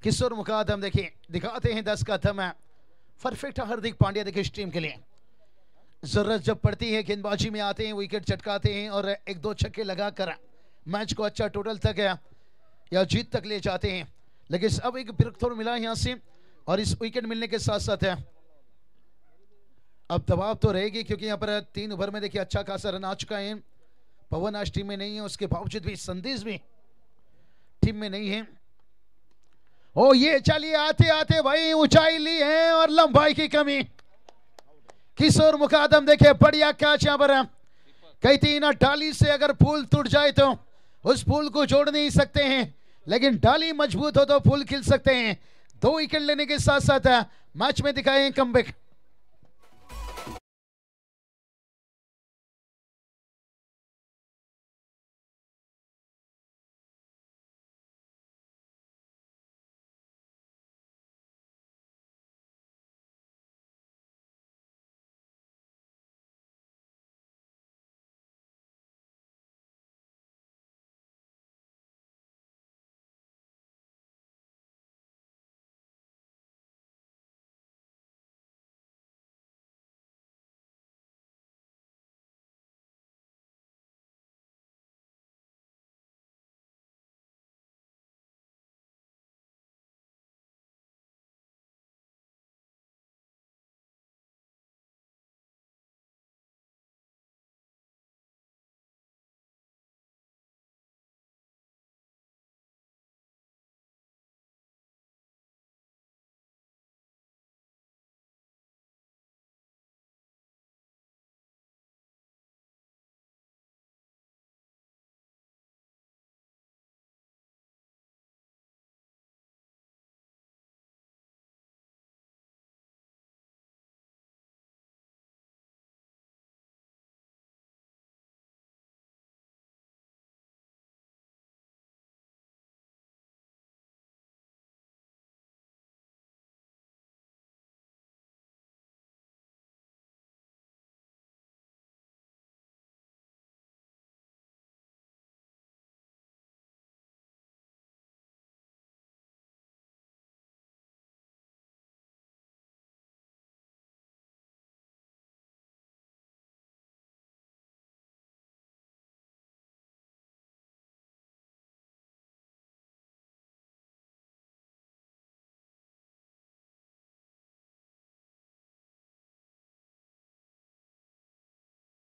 किशोर मुकादम देखिए दिखाते हैं 10 का दम है। परफेक्ट हार्दिक पांड्या देखिए इस टीम के लिए, जरूरत जब पड़ती है गेंदबाजी में आते हैं, विकेट चटकाते हैं और 1-2 छक्के लगाकर मैच को अच्छा टोटल तक या जीत तक ले जाते हैं। लेकिन अब एक ब्रेक थ्रो मिला यहां से, और इस विकेट मिलने के साथ साथ अब दबाव तो रहेगी, क्योंकि यहाँ पर 3 ओवर में देखिए अच्छा खासा रन आ चुका है। पवन आज टीम में नहीं है, उसके बावजूद भी संदेश भी टीम में नहीं है। ओ ये चलिए, आते आते भाई ऊंचाई ली है और लंबाई की कमी। किशोर मुकादम देखे बढ़िया कैच यहाँ पर, कहती ना डाली से अगर फूल टूट जाए तो उस फूल को जोड़ नहीं सकते हैं, लेकिन डाली मजबूत हो तो फूल खिल सकते हैं। 2 विकेट लेने के साथ साथ मैच में दिखाए कमबैक।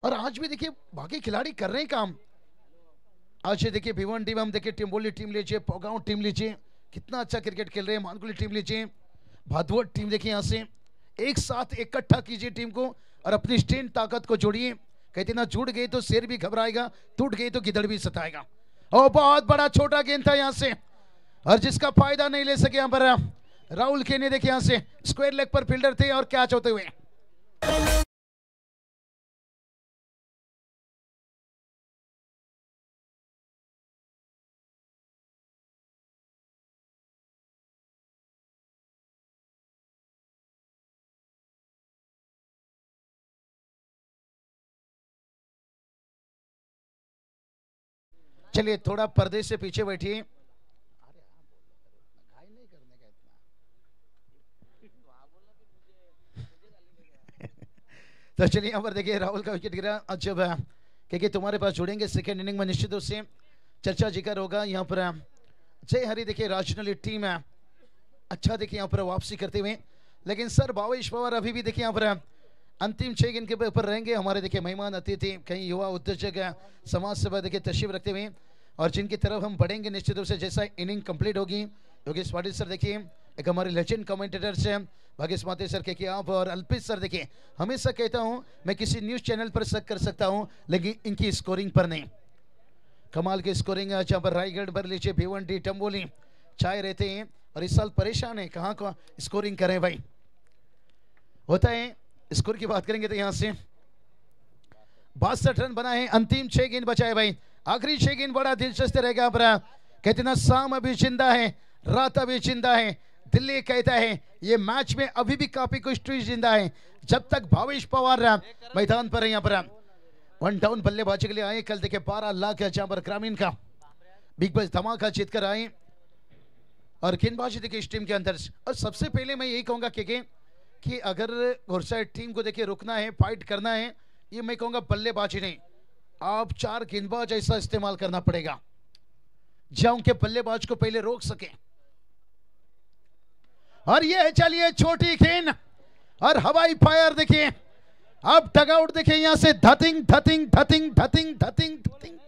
और आज भी देखिए बाकी खिलाड़ी कर रहे हैं काम। आज ये देखिए भिवन टीम, हम देखिए टिम्बोली टीम लीजिए, पोगांव टीम लीजिए, कितना अच्छा क्रिकेट खेल रहे हैं। मानकुली टीम लीजिए, भादवट टीम देखिए, यहाँ से एक साथ इकट्ठा कीजिए टीम को और अपनी स्ट्रेंथ ताकत को जोड़िए। कहते ना, जुड़ गई तो शेर भी घबराएगा, टूट गई तो गिदड़ भी सताएगा। और बहुत बड़ा छोटा गेंद था यहाँ से, और जिसका फायदा नहीं ले सके यहाँ पर राहुल खेने। देखिए यहाँ से स्क्वायर लेग पर फील्डर थे और कैच होते हुए। चलिए थोड़ा पर्दे से पीछे बैठिए। तो चलिए यहाँ पर देखिए राहुल का विकेट गिरा। जब क्योंकि तुम्हारे पास जुड़ेंगे सेकेंड इनिंग में, निश्चित रूप से चर्चा जिक्र होगा। यहाँ पर जय हरी देखिए राजनली टीम है, अच्छा देखिए यहाँ पर वापसी करते हुए। लेकिन सर भावेश पवार अभी भी देखिए यहाँ पर अंतिम 6 गेंद के ऊपर रहेंगे। हमारे देखिए मेहमान अतिथि, कई युवा उद्योजक, समाज सेवा देखिए तशरीफ रखते हुए, और जिनकी तरफ हम बढ़ेंगे निश्चित रूप से जैसा इनिंग कंप्लीट होगी। योगेश पाटिल सर देखिए, एक हमारे लेजेंड कमेंटेटर्स हैं भागेश माते सर के आप, और अल्पित सर देखिए, हमेशा कहता हूं मैं किसी न्यूज़ चैनल पर शक कर सकता हूं लेकिन इनकी स्कोरिंग पर नहीं। कमाल की स्कोरिंग है। जहाँ पर रायगढ़ भर लीजिए, भिवंडी टम्बोली छाए रहते हैं, और इस साल परेशान है कहाँ को स्कोरिंग करें भाई। होता है, स्कोर की बात करेंगे तो यहाँ से 62 रन बना है, अंतिम 6 गेंद बचाए भाई। आखिरी 6 गेंद बड़ा दिलचस्प रहेगा। कहते ना, शाम अभी जिंदा है, रात अभी जिंदा है। दिल्ली कहता है ये मैच में अभी भी काफी कुछ ट्विस्ट जिंदा है जब तक भावेश पवार मैदान पर है। यहाँ पर 1 डाउन बल्लेबाजी के लिए आए। कल देखिए 12 लाख है जहां पर ग्रामीण का बिग बॉस धमाका जीत कर आए, और गेंदबाजी देखिए इस टीम के अंदर। और सबसे पहले मैं यही कहूंगा कि अगर घुड़सैर टीम को देखिए रुकना है, फाइट करना है, ये मैं कहूंगा बल्लेबाजी नहीं, आप 4 गेंदबाज ऐसा इस्तेमाल करना पड़ेगा जहां उनके बल्लेबाज को पहले रोक सके। और ये चलिए छोटी गेंद और हवाई फायर देखिए। अब डगआउट देखिए यहां से धतिंग धतिंग धतिंग धतिंग धतिंग धतिंग।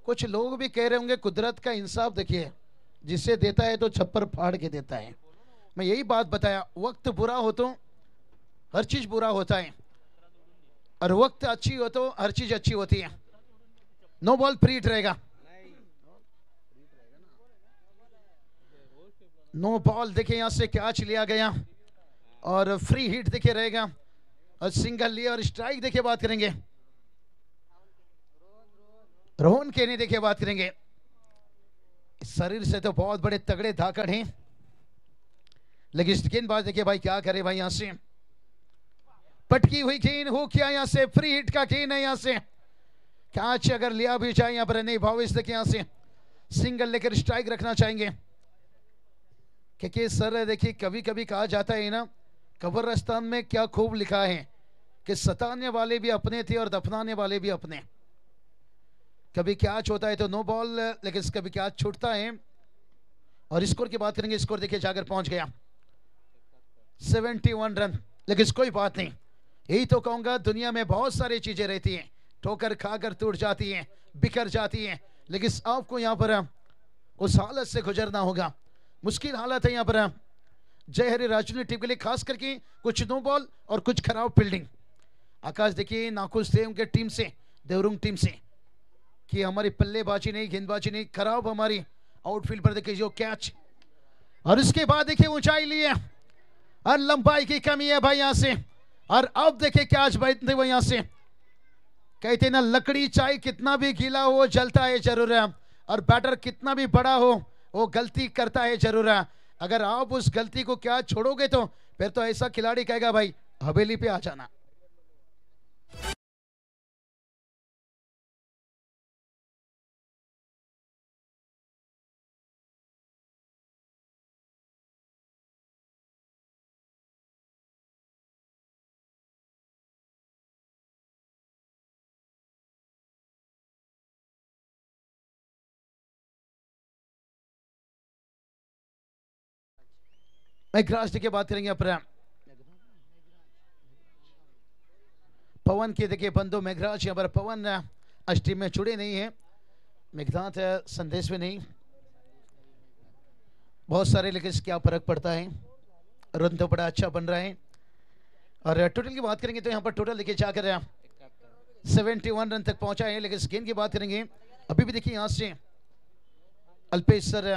कुछ लोग भी कह रहे होंगे कुदरत का इंसाफ देखिए, जिसे देता है तो छप्पर फाड़ के देता है। मैं यही बात बताया, वक्त बुरा हो तो हर चीज बुरा होता है, और वक्त अच्छी हो तो हर चीज अच्छी होती है। नो बॉल फ्री हिट रहेगा, नो बॉल। देखिए यहां से कैच लिया गया। और फ्री हिट देखिए रहेगा और सिंगल लिया और स्ट्राइक देखिए बात करेंगे रोहन केनी देखिए बात करेंगे। शरीर से तो बहुत बड़े तगड़े धाकड़ हैं, लेकिन गेंदबाज देखिए भाई क्या करे भाई, यहां से पटकी हुई गेंद हो क्या, यहां से फ्री हिट का गेंद है, यहां से कैच अगर लिया भी जाए यहां पर नहीं भावेश देखिए यहां से सिंगल लेकर स्ट्राइक रखना चाहेंगे। क्योंकि सर देखिए कभी कभी कहा जाता है ना, कब्रिस्तान में क्या खूब लिखा है कि सताने वाले भी अपने थे और दफनाने वाले भी अपने। कभी कैच होता है तो नो बॉल, लेकिन कभी कैच छूटता है। और स्कोर की बात करेंगे, स्कोर देखिए जाकर पहुंच गया 71 रन। लेकिन कोई बात नहीं, यही तो कहूंगा, दुनिया में बहुत सारी चीजें रहती हैं, ठोकर खाकर टूट जाती हैं, बिखर जाती हैं, लेकिन आपको यहाँ पर उस हालत से गुजरना होगा। मुश्किल हालत है यहाँ पर जय हरी राजनी टीम के लिए, खास करके कुछ नो बॉल और कुछ खराब फील्डिंग। आकाश देखिए नाखुश थे उनके टीम से, देवरुंग टीम से, कि हमारी पल्लेबाजी नहीं, गेंदबाजी नहीं, खराब हमारी आउटफील्ड पर देखिए जो कैच। और इसके बाद देखिए ऊंचाई लिए और लंबाई की कमी है भाई यहां से। और अब देखिए कैच बैठते हुए यहां से, कहते ना लकड़ी चाहे कितना भी गीला हो जलता है जरूर है, और बैटर कितना भी बड़ा हो वो गलती करता है जरूर है। अगर आप उस गलती को क्या छोड़ोगे तो फिर तो ऐसा खिलाड़ी कहेगा भाई हवेली पे आ जाना। मेघराज की बात करेंगे अपना पवन के देखिए बंधु मेघराज, यहाँ पर पवन आज टीम में जुड़े नहीं है, मेघनाथ संदेश में नहीं, बहुत सारे, लेकिन क्या फर्क पड़ता है, रन तो बड़ा अच्छा बन रहा है। और टोटल की बात करेंगे तो यहाँ पर टोटल देखिए जाकर 71 रन तक पहुंचा है। लेकिन गेंद की बात करेंगे अभी भी देखिए यहाँ से अल्पेश सर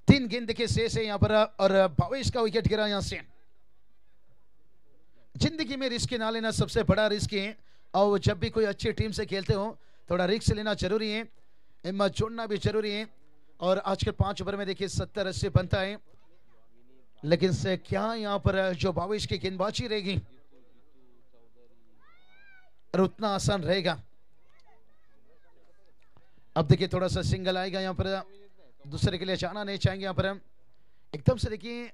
3 गेंद देखिए शेष है यहाँ पर, और भावेश का विकेट गिरा यहाँ से। जिंदगी में रिस्क ना लेना सबसे बड़ा रिस्क है, और जब भी कोई अच्छी टीम से खेलते हो थोड़ा रिस्क लेना जरूरी है, हिम्मत जोड़ना भी जरूरी है। और आज के 5 ओवर में देखिए 70-80 बनता है, लेकिन से क्या यहाँ पर जो भावेश की गेंदबाजी रहेगी और उतना आसान रहेगा। अब देखिए थोड़ा सा सिंगल आएगा यहाँ पर, दूसरे के लिए जाना नहीं चाहेंगे यहाँ पर हम। एकदम से देखिए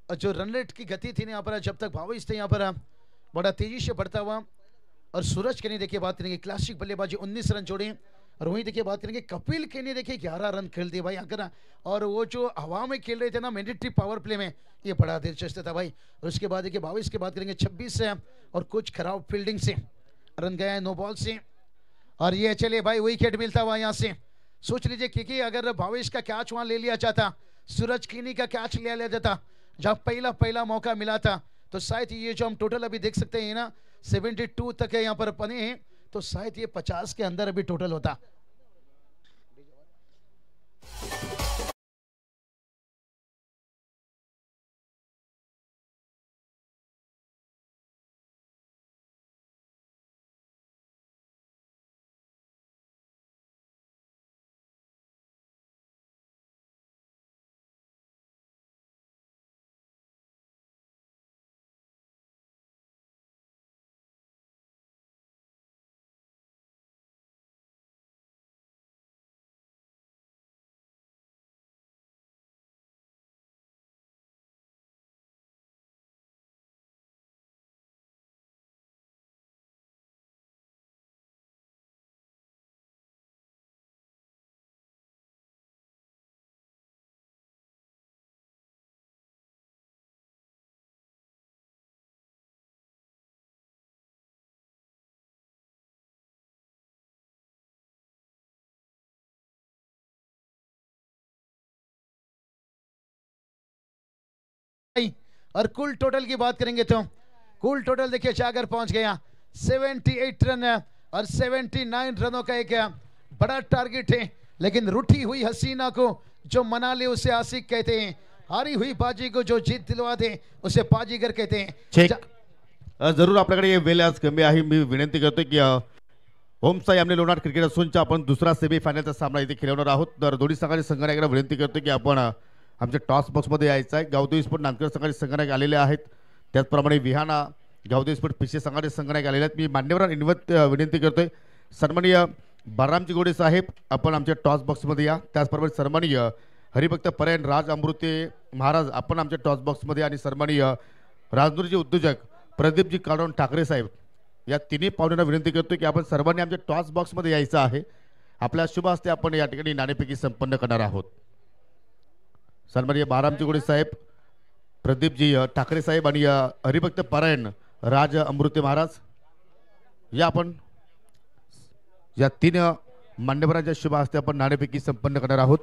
जो रन रेट की गति थी ना यहाँ पर, जब तक भावेश थे यहाँ पर बड़ा तेजी से बढ़ता हुआ। और सूरज के लिए देखिए बात करेंगे क्लासिक बल्लेबाजी 19 रन जोड़े, और वहीं देखिए बात करेंगे कपिल के लिए देखिए 11 रन खेल दिए भाई अगर, और वो जो हवा में खेल रहे थे ना मैंडेटरी पावर प्ले में, ये बड़ा दिलचस्प था भाई। और उसके बाद देखिए भावेश की बात करेंगे 26 से और कुछ खराब फील्डिंग से रन गया है, नो बॉल से। और ये चले भाई विकेट मिलता हुआ यहाँ से, सोच लीजिए क्योंकि अगर भावेश का कैच वहां ले लिया जाता, सूरज कीनी का कैच ले लिया जाता जब पहला मौका मिला था, तो शायद ये जो हम टोटल अभी देख सकते हैं ना 72 तक है यहाँ पर बने हैं, तो शायद ये 50 के अंदर अभी टोटल होता। और कुल टोटल की बात करेंगे तो कुल टोटल देखिए जाकर पहुंच गया 78 रन और 79 रनों का एक बड़ा टारगेट है। लेकिन रूठी हुई हसीना को जो मना ले उसे आशिक कहते हैं। हारी हुई बाजी को जो जीत दिलवा दे उसे बाजीगर कहते हैं। चेक जरूर आपल्याकडे वेळ आज कमी आहे. मी विनंती करतो की ओम साई आमने लोणार क्रिकेट असोसिएशनचा आपण दुसरा सेमीफायनलचा सामना इथे खेळवणार आहोत. तर दोन्ही संघाचे संघनायकांना विनंती करतो की आपण आमच्या टॉस बॉक्समध्ये यायचं आहे. गावदेवी स्पोर्ट नांदखेड संघाचे संघनायक आलेले आहेत. त्याचप्रमाणे विहाना गावदेवी स्पोर्ट पिसे संघाचे संघनायक आलेले आहेत. मी मान्यवरांना विनंती करतोय सन्माननीय बारामजी गोडे साहेब आपण आमच्या टॉस बॉक्समध्ये या. त्याचप्रमाणे सन्माननीय हरिभक्त परायण राज अमृते महाराज आपण आमच्या टॉस बॉक्समध्ये आणि सन्माननीय राजनूरजी उद्योजक प्रदीपजी काळोन ठाकरे साहेब या तिन्ही पाहुण्यांना विनंती करतो की आपण सर्वांनी आमच्या टॉस बॉक्समध्ये यायचं आहे. आपल्या शुभ हस्ते आपण या ठिकाणी नाणेफेकी संपन्न करणार आहोत. सन्माननीय बारामजी गोडे साहेब, प्रदीपजी ठाकरे साहेब आणि हरिभक्त परायण राज अमृते महाराज या आपण या तीन मान्यवरांच्या शुभ हस्ते आपण नाणेफेकी संपन्न करणार आहोत.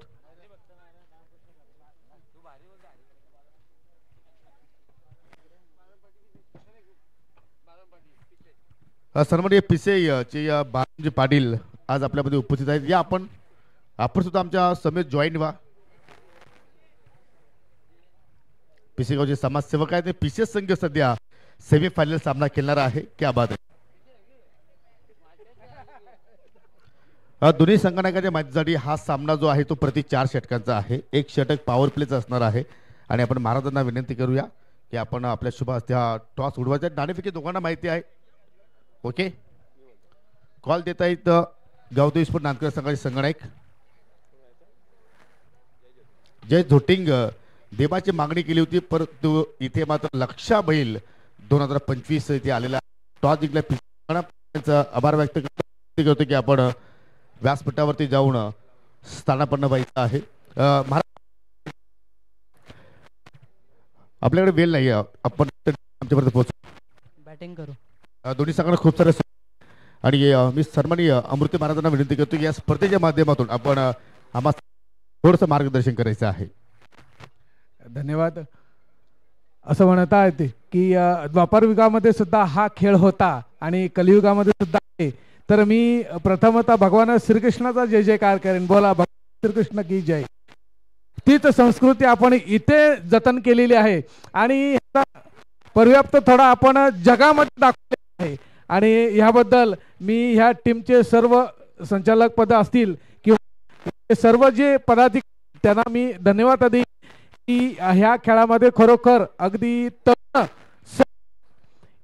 सन्माननीय पिसे चे बारामजी पाटील आज आपल्यामध्ये उपस्थित आहेत. या आपण सुद्धा आमच्या समेत जॉईन व्हा. पिसेगावचे समाजसेवक आहेत. पिसे संघ सध्या सेमीफायनल सामना खेळणार आहे. क्या बात आहे. दोन्ही संघनायकांच्या मॅचसाठी हा सामना जो आहे तो प्रति 4 षटकांचा आहे. एक षटक पॉवर प्लेचा असणार आहे. आणि आपण महाराजांना विनंती करूया की आपण आपल्या शुभ हस्ते हा टॉस उडवायचा. नाणेफेकी दोघांना माहिती आहे. ओके, कॉल देता येत गावदेवी स्पोर्ट नांदखेड संघाचे संघनायक जय झोटिंग देवाची मागणी केली होती परंतु इथे मात्र लक्षा बैल 2025 इथे आलेला टॉस जिंकला. त्यांचा आभार व्यक्त करतो की आपण व्यासपीठावरती जाऊन स्थानापन्न व्हायचं आहे. आपल्याकडे वेळ नाही आपण आमच्यापर्यंत पोहोचू बॅटिंग करू. दोन्ही संघांना खूप सारे आणि मी सन्माननीय अमृते महाराजांना विनंती करतो की या स्पर्धेच्या माध्यमातून आपण आम्हाला थोडंसं मार्गदर्शन करायचं आहे. धन्यवाद. असं म्हणता येते की द्वापार युगामध्ये सुद्धा हा खेळ होता आणि कलियुगामध्ये सुद्धा आहे. तर मी प्रथमतः भगवान श्रीकृष्णाचा जय जयकार करेन. बोला भगवान श्रीकृष्ण की जय. तीच संस्कृती आपण इथे जतन केलेली आहे आणि पर्याप्त थोडा आपण जगामध्ये दाखवले आहे. आणि ह्याबद्दल मी ह्या टीमचे सर्व संचालक पद असतील किंवा सर्व जे पदाधिकारी त्यांना मी धन्यवाद देईन की ह्या खेळामध्ये खरोखर अगदी तरुण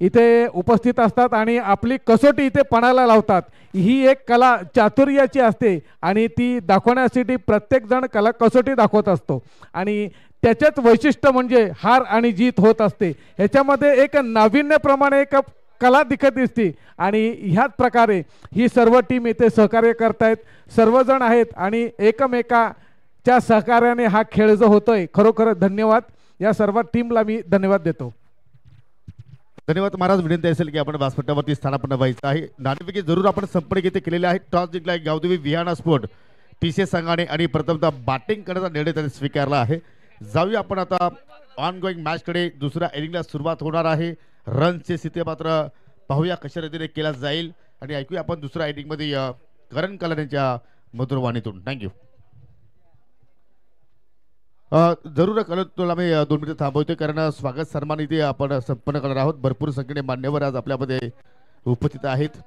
इथे उपस्थित असतात आणि आपली कसोटी इथे पणाला लावतात. ही एक कला चातुर्याची असते आणि ती दाखवण्यासाठी प्रत्येक जण कला कसोटी दाखवत असतो आणि त्याचेच वैशिष्ट्य म्हणजे हार आणि जीत होत असते. ह्याच्यामध्ये एक नाविन्यप्रमाणे एक कला दिसत दिसते आणि ह्याच प्रकारे ही सर्व टीम इथे सहकार्य करतायत. सर्वजण आहेत आणि एकमेकाच्या सहकार्याने हा खेळ जो होतोय खरोखर धन्यवाद. या सर्व टीमला मी धन्यवाद देतो. धन्यवाद महाराज. विनंती असेल की आपण व्यासपीठावरती स्थानापन्न व्हायचं आहे. नाणेफेकी जरूर आपण संपन्न इथे केलेले आहे. टॉस जिंकला गावदेवी विहाना स्पोर्ट पीसे संघाने आणि प्रथमतः बॅटिंग करण्याचा निर्णय त्यांनी स्वीकारला आहे. जाऊया आपण आता ऑन गोईंग मॅच कडे. दुसऱ्या इनिंगला सुरुवात होणार आहे. रनचे स्थिती मात्र पाहूया कशा रीतीने केला जाईल आणि ऐकूया आपण दुसऱ्या इनिंग मध्ये करण कलान यांच्या मधुर वाणीतून. थँक्यू. जरूर कळत तुला मी 2 मिनिटं थांबवतोय कारण स्वागत सन्मान इथे आपण संपन्न करणार आहोत. भरपूर संख्येने मान्यवर आज आपल्यामध्ये उपस्थित आहेत.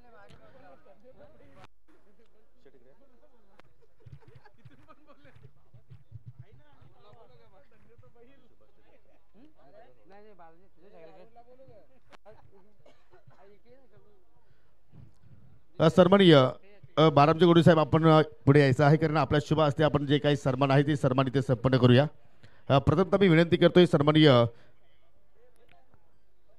सन्माननीय बारामजी गोडे साहेब आपण पुढे यायचं आहे कारण आपल्या शुभ हस्ते आपण जे काही सन्मान आहे ते सन्मान इथे संपन्न करूया. प्रथमतः मी विनंती करतोय सन्माननीय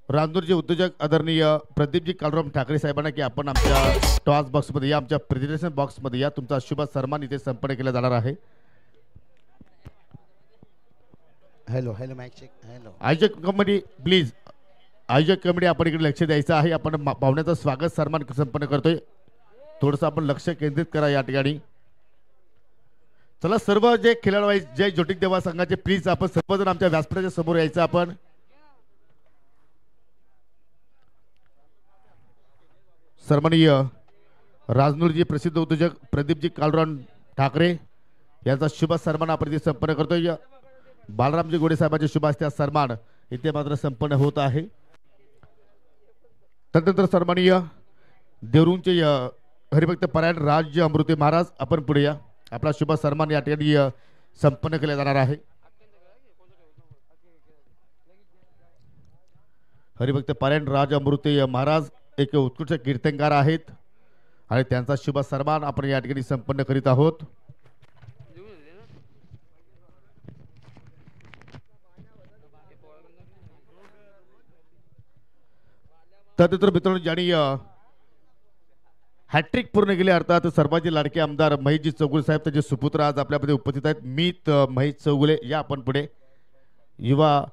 रांदूरचे उद्योजक आदरणीय प्रदीपजी काळराम ठाकरे साहेबांना की आपण आमच्या टॉस बॉक्समध्ये या, आमच्या प्रेझेंटेशन बॉक्समध्ये या. तुमचा शुभ सन्मान इथे संपन्न केला जाणार आहे. Hello hello mic check. Hello आयोजक कमिटी प्लीज, आयोजक कमिटी आपण इकडे लक्ष द्यायचं आहे. आपण पाहुण्याचं स्वागत सन्मान संपन्न करतोय. थोडंसं आपण लक्ष केंद्रित करा या ठिकाणी. चला सर्व जे खेळाडू आहेत जय जोटिक देवा संघाचे प्लीज आपण सर्वजण आमच्या व्यासपीठाच्या समोर यायचं. आपण सन्माननीय राजनूरजी प्रसिद्ध उद्योजक प्रदीपजी काळराम ठाकरे यांचा शुभ सन्मान आपण इथे संपन्न करतोय. बालरामजी गोडे साहेबांच्या शुभ हस्ते सन्मान इथे मात्र संपन्न होत आहे. तदनंतर सन्माननीय देवरूंचे हरिभक्त परायण राज अमृते महाराज आपण पुढे या. आपला शुभ सन्मान या ठिकाणी संपन्न केला जाणार आहे. हरिभक्त परायण राज अमृते महाराज एक उत्कृष्ट कीर्तनकार आहेत आणि त्यांचा शुभ सन्मान आपण या ठिकाणी संपन्न करीत आहोत. तदनंतर मित्रांनो ज्यांनी हॅट्रिक पूर्ण केले अर्थात सर्वांचे लाडके आमदार महेशजी चौगुले साहेब त्यांचे सुपुत्र आज आपल्यामध्ये उपस्थित आहेत. मीत महेश चौगुले या आपण पुढे युवा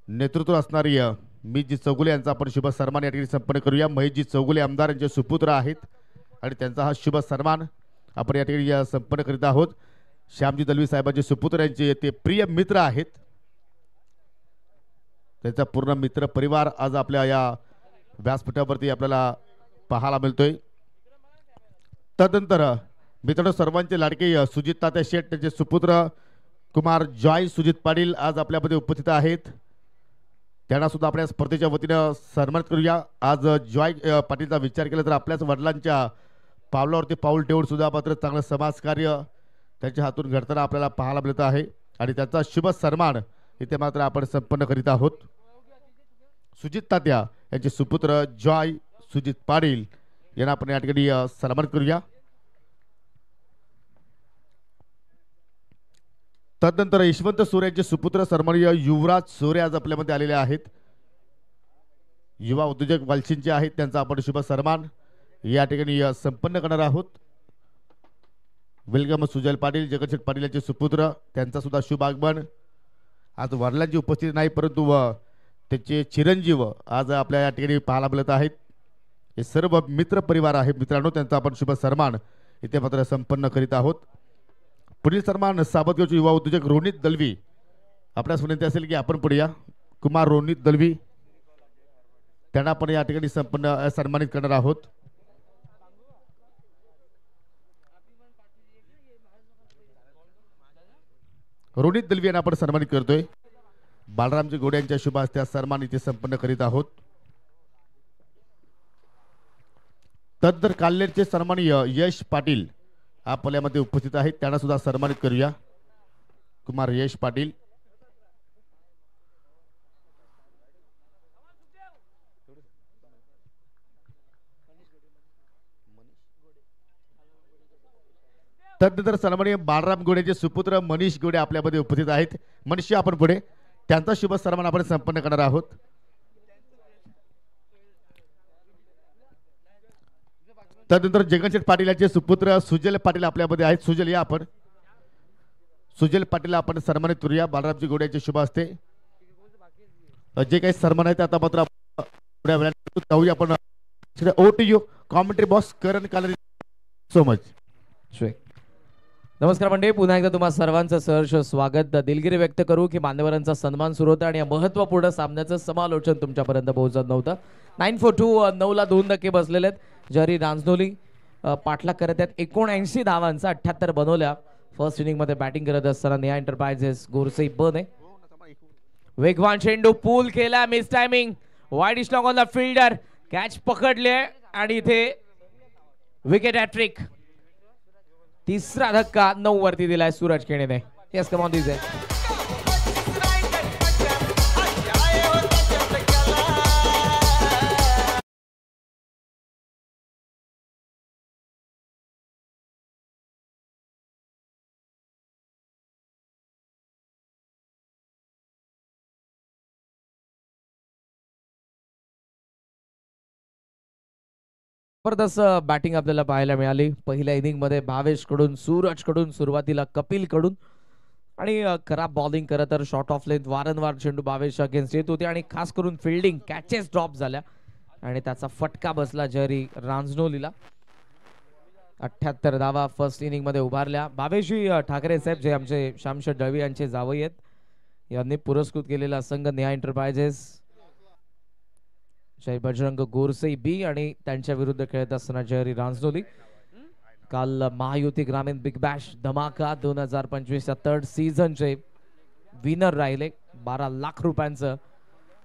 नेतृत्व असणारी मीतजी चौगुले यांचा आपण शुभ सन्मान या ठिकाणी संपन्न करूया. महेशजी चौगुले आमदार यांचे सुपुत्र आहेत आणि त्यांचा हा शुभ सन्मान आपण या ठिकाणी संपन्न करीत आहोत. श्यामजी दलवी साहेबांचे सुपुत्र यांचे ते प्रिय मित्र आहेत. त्यांचा पूर्ण मित्र परिवार आज आपल्या या व्यासपीठावरती आपल्याला पाहायला मिळतोय. तदनंतर मित्रांनो सर्वांचे लाडके सुजित तात्या शेठ त्यांचे सुपुत्र कुमार जॉय सुजित पाटील आज आपल्यामध्ये उपस्थित आहेत. त्यांना सुद्धा आपल्या स्पर्धेच्या वतीनं सन्मानित करूया. आज जॉय पाटीलचा विचार केला तर आपल्याच वडिलांच्या पावलावरती पाऊल ठेवून सुद्धा मात्र चांगलं समाजकार्य त्यांच्या हातून घडताना आपल्याला पाहायला मिळत आहे आणि त्याचा शुभ सन्मान इथे मात्र आपण संपन्न करीत आहोत. सुजित तात्या यांचे सुपुत्र जॉय सुजित पाटील यांना आपण या ठिकाणी सन्मानित करूया. तदनंतर यशवंत सोरे यांचे सुपुत्र सन्माननीय युवराज सोरे आज आपल्यामध्ये आलेले आहेत. युवा उद्योजक वालशींचे आहेत. त्यांचा आपण शुभ सन्मान या ठिकाणी संपन्न करणार आहोत. वेलकम सुजल पाटील जगदशेठ पाटील यांचे सुपुत्र त्यांचा सुद्धा शुभ आगमन. आज वडिलांची उपस्थिती नाही परंतु त्याचे चिरंजीव आज आपल्या या ठिकाणी पाहायला मिळत आहेत. हे सर्व मित्र परिवार आहे मित्रांनो. त्यांचा आपण शुभ सन्मान इथे मात्र संपन्न करीत आहोत. पुढील सन्मान साबतगावचे युवा उद्योजक रोनित दलवी आपल्यास विनंती असेल की आपण पुढे या. कुमार रोनित दलवी त्यांना आपण या ठिकाणी संपन्न सन्मानित करणार आहोत. रोनित दलवी यांना आपण सन्मानित करतोय. बालरामजी गोडे यांच्या शुभ हस्ते सन्मान इथे संपन्न करीत आहोत. तदनंतर काल्हेरचे सन्माननीय यश पाटील आपल्यामध्ये उपस्थित आहेत. त्यांना सुद्धा सन्मानित करूया. कुमार यश पाटील तदनंतर सन्माननीय बालराम गोडेचे सुपुत्र मनीष गोडे आपल्यामध्ये उपस्थित आहेत. मनीष आपण पुढे त्यांचा शुभ सन्मान आपण संपन्न करणार आहोत. तदनंतर जगनशेठ पाटील यांचे सुपुत्र सुजल पाटील आपल्यामध्ये आहेत. सुजल या आपण. सुजल पाटील आपण सन्मानित करूया. बालरामजी गोडे यांचे शुभ हस्ते जे काही सन्मान आहेत आता मात्र थोड्या वेळाने जाऊया आपण. Over to you commentary box Karan Kalari so much. नमस्कार मंडळी, पुन्हा एकदा तुम्हा सर्वांचं सहर्ष स्वागत. दिलगिरी व्यक्त करू की मान्यवरांचा सन्मान सुरू होता आणि या महत्त्वपूर्ण सामन्याचं समालोचन तुमच्यापर्यंत पोहोचत नव्हतं. 942 9ला 2 धक्के बसलेले आहेत. जरी रांजनोली पाठलाग करत आहेत. 79 धावांचा 78 बनवल्या. फर्स्ट इनिंगमध्ये बॅटिंग करत असताना नेहा एंटरप्राइजेस गोरसई बने वेगवान चेंडू पूल केला. Miss timing wide is not on the fielder. Catch पकडले आणि इथे विकेट हॅट्रिक. तिसरा धक्का 9 वरती दिलाय सूरज केणेने. यस कम ऑन दिस आहे. जबरदस्त बॅटिंग आपल्याला पाहायला मिळाली. पहिल्या इनिंग मध्ये भावेश कडून, सूरज कडून, सुरुवातीला कपिल कडून आणि खराब बॉलिंग करत तर शॉर्ट ऑफ लेंथ वारंवार चेंडू भावेश अगेन्स्ट येत होते आणि खास करून फिल्डिंग कॅचेस ड्रॉप झाल्या आणि त्याचा फटका बसला जरी रांजनोलीला. 78 धावा फर्स्ट इनिंग मध्ये उभारल्या. भावेशजी ठाकरे साहेब जे आमचे श्यामशेठ दळवी यांचे जावई आहेत यांनी पुरस्कृत केलेला संघ नेहा एंटरप्राइजेस जय बजरंग गोरसई बी आणि त्यांच्या विरुद्ध खेळत असताना जयरी रांजनोली. काल महायुती ग्रामीण बिग बॅश धमाका 2025 थर्ड सीझनचे विनर राहिले. 12 लाख रुपयांचं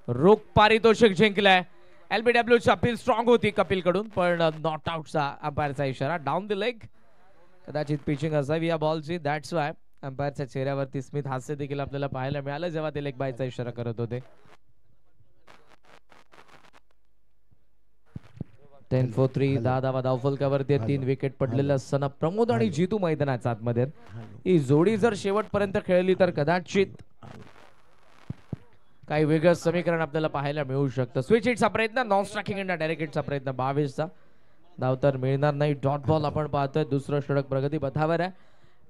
रोख पारितोषिक जिंकलंय. LBW ची अपील स्ट्रॉंग होती कपिल कडून, पण नॉट आउटचा अंपायरचा इशारा. डाऊन द लेग, कदाचित पिचिंग असावी या बॉलची. दॅट्स वाय अंपायरच्या चेहऱ्यावरती स्मित हास्य देखील आपल्याला पाहायला मिळालं जेव्हा ते लेग बायचा इशारा करत होते. 10 for 3. 10 धावा धावफलकावरती. 3 विकेट पडलेल्या असताना प्रमोद आणि जितू मैदानाच्या आतमध्ये. ही जोडी जर शेवटपर्यंत खेळली तर कदाचित काही वेगळं समीकरण आपल्याला पाहायला मिळू शकतं. स्विच हिटचा प्रयत्न, नॉन स्ट्रायकिंग इंडा डायरेक्ट हिटचा प्रयत्न. 22 धाव तर मिळणार नाही. डॉट बॉल आपण पाहतोय. दुसरं षटक प्रगती पथावर आहे.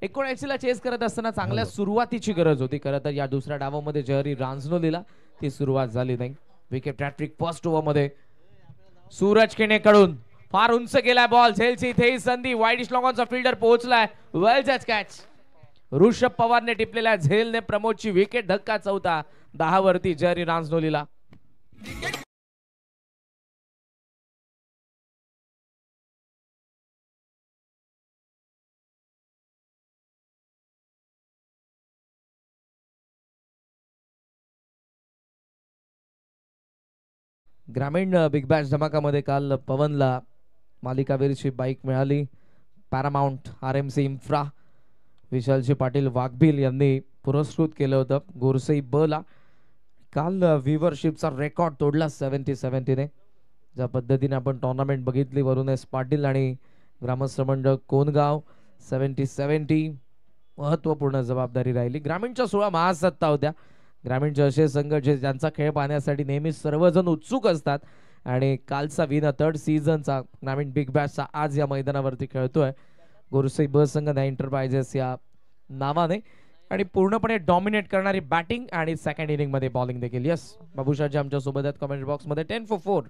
79 ला चेस करत असताना चांगल्या सुरुवातीची गरज होती. खरं तर या दुसऱ्या डावामध्ये जहरी रांझनोलीला ती सुरुवात झाली नाही. विकेट हॅट्रिक फर्स्ट ओव्हर मध्ये सूरज केणेकडून. फार उंच गेलाय बॉल. झेलची इथेही संधी. वाईड लॉंगॉनचा फिल्डर पोहोचलाय. वेल जज कॅच. ऋषभ पवारने टिपलेल्या झेलने प्रमोदची विकेट. धक्का चौथा. 10 वरती जहरी रांझनोलीला. ग्रामीण बिग बॅश धमाकामध्ये काल पवनला मालिकावीरची बाईक मिळाली. पॅरामाउंट RMC इन्फ्रा विशालजी पाटील वाघबिल यांनी पुरस्कृत केलं होतं. गोरसई ब ला काल व्ह्यूवरशिपचा रेकॉर्ड तोडला 70 ने. ज्या पद्धतीने आपण टुर्नामेंट बघितली, वरुण एस पाटील आणि ग्रामस्थ मंडळ कोनगाव 70 महत्वपूर्ण जबाबदारी राहिली. ग्रामीणच्या 16 महासत्ता होत्या. ग्रामीणचे असे संघ जे ज्यांचा खेळ पाहण्यासाठी नेहमी सर्वजण उत्सुक असतात. आणि कालचा विनर 3rd सीझनचा ग्रामीण बिग बॅशचा आज या मैदानावरती खेळतोय. गोरसई ब संघ द एंटरप्राइजेस या नावाने. आणि पूर्णपणे डॉमिनेट करणारी बॅटिंग आणि सेकंड इनिंग मध्ये बॉलिंग देखील. यस बाबूशाहजी आमच्या सोबत आहेत कमेंट बॉक्स मध्ये. 10 for 4.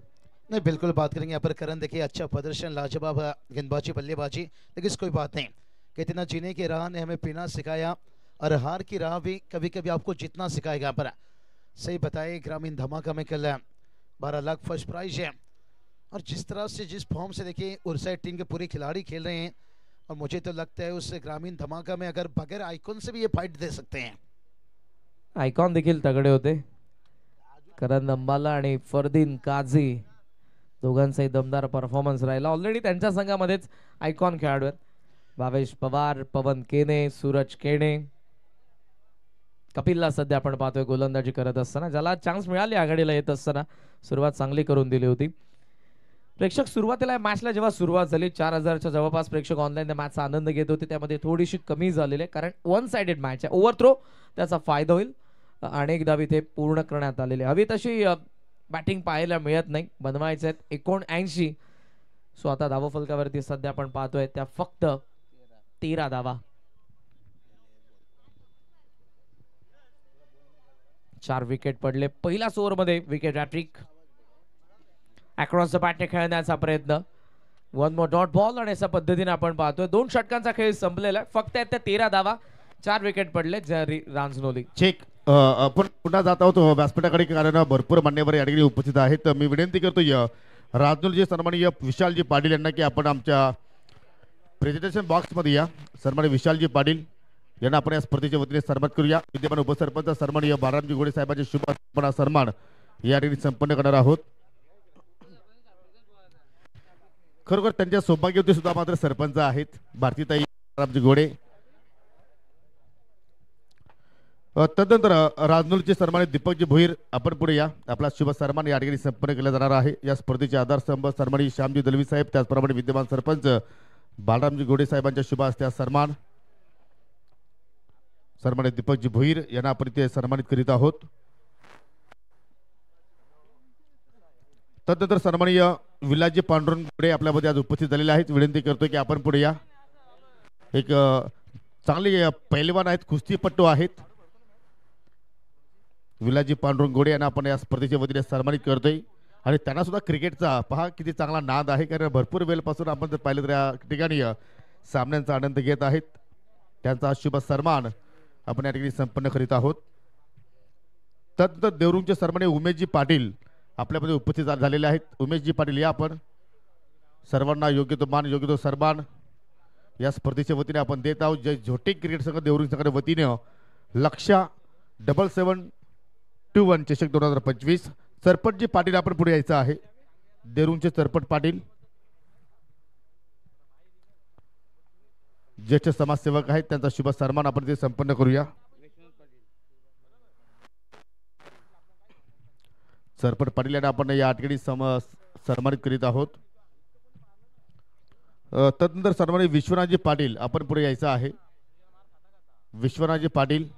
नहीं बिल्कुल बात करेंगे यहाँ पर करण. देखिए अच्छा प्रदर्शन, लाजवाब गेंदबाजी, बल्लेबाजी, लेकिन कोई बात नहीं. कितना जीने की राह ने हमें पीना सिखाया और हार की राह भी कभी कभी आपको जितना सिखाएगा. यहाँ पर सही बताए ग्रामीण धमाका में कल 12 लाख फर्स्ट प्राइज है. और जिस तरह से जिस फॉर्म से देखिए उर्साइड टीम के पूरे खिलाड़ी खेल रहे हैं, और मुझे तो लगता है उस ग्रामीण धमाका में अगर बगैर आइकॉन से भी ये फाइट दे सकते हैं. आयकॉन देखील तगडे होते. करण अंबाला आणि फरदीन काझी दोघांचाही दमदार परफॉर्मन्स राहिला. ऑलरेडी त्यांच्या संघामध्येच आयकॉन खेळाडू आहेत. भावेश पवार, पवन केने, सूरज केणे. कपिलला सध्या आपण पाहतोय गोलंदाजी करत असताना, ज्याला चान्स मिळाली आघाडीला येत असताना. सुरुवात चांगली करून दिली होती. प्रेक्षक सुरुवातीला मॅचला जेव्हा सुरुवात झाली 4000च्या जवळपास प्रेक्षक ऑनलाईन त्या मॅचचा आनंद घेत होते. त्यामध्ये थोडीशी कमी झालेली आहे कारण 1 साइडेड मॅच आहे. ओव्हरथ्रो त्याचा फायदा होईल. अनेक धाव इथे पूर्ण करण्यात आलेले. हवी तशी बॅटिंग पाहायला मिळत नाही. बनवायचे आहेत 79. सो आता धावफलकावरती सध्या आपण पाहतोय त्या फक्त 13 धावा. 4 विकेट पडले. पहिल्याच ओव्हर मध्ये विकेट हॅट्रिक. अक्रॉस द बॅटने खेळण्याचा प्रयत्न. 1 मोर डॉट बॉल. आणि अशा पद्धतीने आपण पाहतोय 2 षटकांचा खेळ संपलेला आहे. फक्त त्या 13 धावा. 4 विकेट पडले. जहरी रांझनोली. चेक. आपण पुन्हा जात आहोत व्यासपीठाकडे कारण भरपूर मान्यवर या ठिकाणी उपस्थित आहेत. मी विनंती करतोय रांझनोलीचे सन्माननीय विशालजी पाटील यांना की आपण आमच्या प्रेझेंटेशन बॉक्समध्ये या. सन्माननीय विशालजी पाटील यांना आपण या स्पर्धेच्या वतीने सन्मान करूया. विद्यमान उपसरपंच सन्माननीय बाळरामजी घोडे साहेबांचे शुभ सन्मान या ठिकाणी संपन्न करणार आहोत. खरोखर त्यांच्या सौभाग्यवती सुद्धा मात्र सरपंच आहेत भारतीताई बाळरामजी घोडे. तदनंतर रांझनोलीचे सन्मानित दीपकजी भोईर आपण पुढे या. आपला शुभ सन्मान या ठिकाणी संपन्न केला जाणार आहे. या स्पर्धेचे आधारस्तंभ सन्मानित श्यामजी दलवी साहेब, त्याचप्रमाणे विद्यमान सरपंच बाळरामजी घोडे साहेबांच्या शुभ हस्ते सन्मान. सन्मानित दीपकजी भोईर यांना आपण इथे सन्मानित करीत आहोत. तदनंतर सन्माननीय विलासजी पांडुरंग घोडे आपल्यामध्ये आज उपस्थित झालेले आहेत. विनंती करतो की आपण पुढे या. एक चांगले पैलवान आहेत, कुस्तीपट्टू आहेत. विलासजी पांडुरंग घोडे यांना आपण या स्पर्धेच्या वतीने सन्मानित करतोय. आणि त्यांना सुद्धा क्रिकेटचा पहा किती चांगला नाद आहे. कारण भरपूर वेळपासून आपण जर पाहिलं तर या ठिकाणी सामन्यांचा आनंद घेत आहेत. त्यांचा शुभ सन्मान आपण या ठिकाणी संपन्न करीत आहोत. तदनंतर देवरुंगचे सन्माननीय उमेशजी पाटील आपल्यामध्ये उपस्थित झालेले आहेत. उमेशजी पाटील या आपण. सर्वांना योग्य तो मान, योग्य तो सन्मान या स्पर्धेच्या वतीने आपण देत आहोत. जय झोटिंग क्रिकेट संघ देवरुंग संघाच्या वतीने लक्ष्य 7721 चषक 2025. सरपटजी पाटील आपण पुढे यायचं आहे. देरूंचे सरपट पाटील ज्येष्ठ समाजसेवक आहेत, त्यांचा शुभ सन्मान आपण ते संपन्न करूया. सरपट पाटील यांना आपण या ठिकाणी सन्मानित करीत आहोत. तदनंतर सन्मानित विश्वनाथजी पाटील आपण पुढे यायचं आहे. विश्वनाथजी पाटील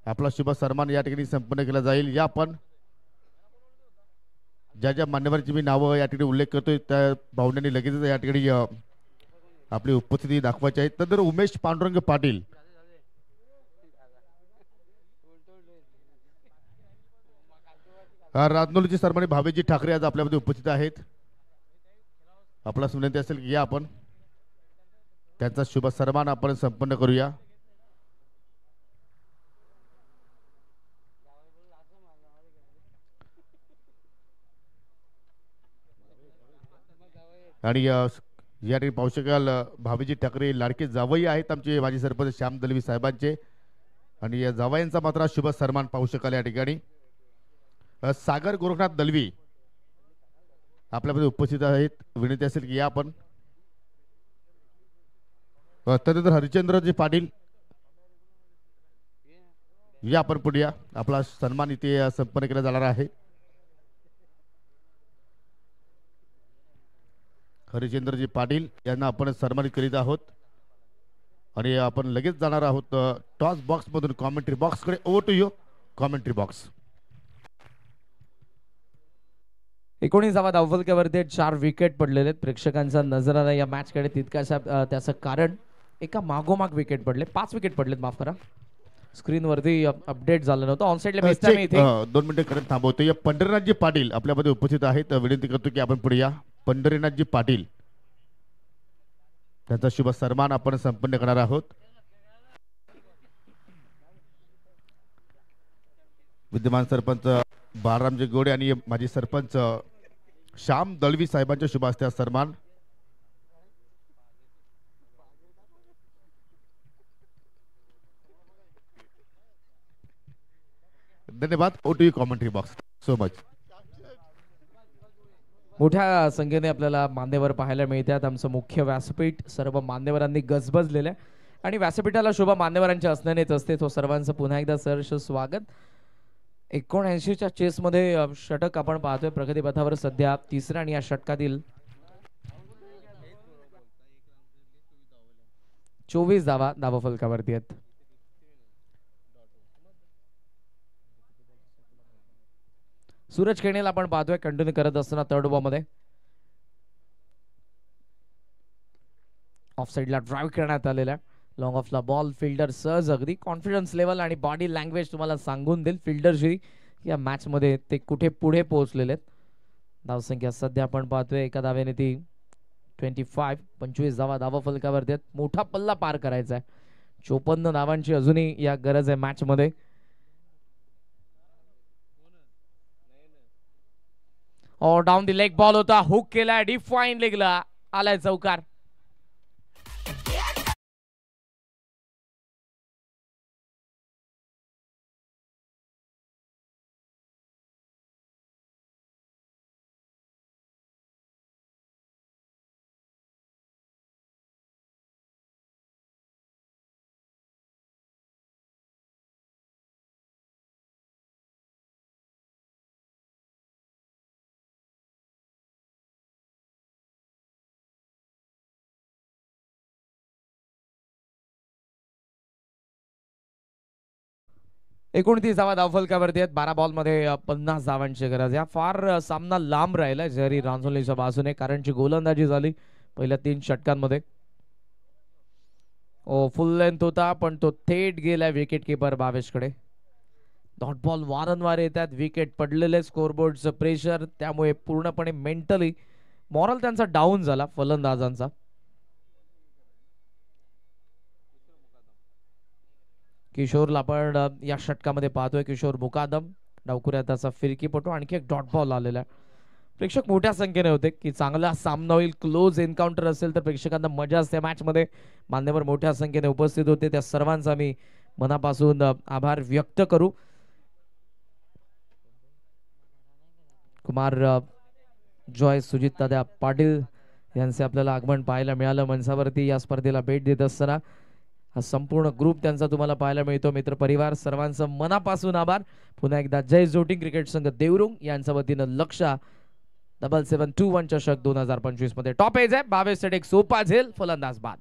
आपला शुभ सन्मान या ठिकाणी संपन्न केला जाईल. या आपण ज्या ज्या मान्यवरांची मी नावं या ठिकाणी उल्लेख करतोय त्या भावनांनी लगेचच या ठिकाणी आपली उपस्थिती दाखवायची आहे. तदनंतर उमेश पांडुरंग पाटील राजनोलीचे सन्मानित भावेजी ठाकरे आज आपल्यामध्ये उपस्थित आहेत. आपला विनंती असेल की या आपण त्यांचा शुभ सन्मान आपण संपन्न करूया. आणि या ठिकाणी पाहू शकाल भावेजी ठाकरे लाडके जावई आहेत आमचे माजी सरपंच श्याम दलवी साहेबांचे. आणि या जावयांचा मात्र शुभ सन्मान पाहू शकाल या ठिकाणी. सागर गोरखनाथ दलवी आपल्यामध्ये उपस्थित आहेत. विनंती असेल की या आपण. तदनंतर हरिचंद्रजी पाटील या आपण पुढे या. आपला सन्मान इथे संपन्न केला जाणार आहे. हरिचंद्रजी पाटील यांना आपण सन्मानित करीत आहोत. आणि आपण लगेच जाणार आहोत टॉस बॉक्स मधून कॉमेंट्री बॉक्स कडे. Over to you commentary box. 19वा धावफलकावरती 4 विकेट पडलेले आहेत. प्रेक्षकांचा नजराला या मॅच कडे तितकासा त्याचं कारण एका मागोमाग विकेट पडले. 5 विकेट पडलेत, माफ करा, स्क्रीन वरती अपडेट झालं नव्हतं. ऑन साइडला मिसला मी इथे 2 मिनिटं करत थांबवतो. या पंढरीनाथजी पाटील आपल्यामध्ये उपस्थित आहेत. विनंती करतो की आपण पुढे या. पंढरीनाथजी पाटील त्यांचा शुभ सन्मान आपण संपन्न करणार आहोत. विद्यमान सरपंच बाळरामजी गोडे आणि माजी सरपंच श्याम दळवी साहेबांच्या शुभ हस्ते सन्मान. धन्यवाद. ओटीव्ही कॉमेंट्री बॉक्स सो मच. मोठ्या संख्येने आपल्याला मान्यवर पाहायला मिळतात. आमचं मुख्य व्यासपीठ सर्व मान्यवरांनी गजबजलेलं आहे आणि व्यासपीठाला शोभा मान्यवरांच्या असण्यानेच असते. तो सर्वांचं पुन्हा एकदा सहर्ष स्वागत. 79च्या चेसमध्ये षटक आपण पाहतोय प्रगतीपथावर सध्या तिसऱ्या आणि या षटकातील 24 धावा धावफलकावरती आहेत. सूरज खेणेला आपण पाहतोय कंटिन्यू करत असताना थर्ड ओव्हरमध्ये ऑफ साइडला ड्राइव्ह करण्यात आलेला लॉंग ऑफला बॉल. फिल्डर सहज अगदी कॉन्फिडन्स लेवल आणि बॉडी लँग्वेज तुम्हाला सांगून देईल फिल्डरची या मॅच मध्ये ते कुठे पुढे पोहोचलेले आहेत. धावसंख्या सध्या आपण पाहतोय एका धावेने ती 25 धावा धावफलकावरती आहेत. मोठा पल्ला पार करायचा आहे. 54 धावांची अजूनही या गरज आहे मॅच मध्ये. डाऊन दी लेग बॉल होता, हुक केला, डिफाईन लेगला आलाय चौकार. एकोणतीस धावा धावफलकावरती आहेत. 12 बॉलमध्ये 50 धावांची गरज आहे. फार सामना लांब राहिला जरी रांजोलीच्या बाजूने, कारणची गोलंदाजी झाली पहिल्या 3 षटकांमध्ये. फुल लेंथ होता पण तो थेट गेला विकेट किपर भावेशकडे. डॉट बॉल वारंवार येतात, विकेट पडलेले, स्कोरबोर्डचं प्रेशर, त्यामुळे पूर्णपणे मेंटली मॉरल त्यांचा डाऊन झाला फलंदाजांचा. किशोरला आपण या षटकामध्ये पाहतोय. किशोर मुकादम डावकुऱ्या त्याचा फिरकीपटू. आणखी एक डॉट बॉल आलेला आहे. प्रेक्षक मोठ्या संख्येने होते की चांगला सामना होईल, क्लोज एन्काउंटर असेल तर प्रेक्षकांना मजा असते मॅच मध्ये. मान्यवर मोठ्या संख्येने उपस्थित होते, त्या सर्वांचा मी मनापासून आभार व्यक्त करू. कुमार जॉय सुजित दादा पाटील यांचे आपल्याला आगमन पाहायला मिळालं मंचावरती या स्पर्धेला भेट देत असताना. हा संपूर्ण ग्रुप त्यांचा तुम्हाला पाहायला मिळतो. मित्र परिवार सर्वांचं मनापासून आभार. पुन्हा एकदा जय जोटिंग क्रिकेट संघ देवरुंग यांच्या वतीनं लक्ष 7721 चषक 2025 मध्ये टॉप एज आहे. 22 एक सोपा झेल फलंदाज बाद.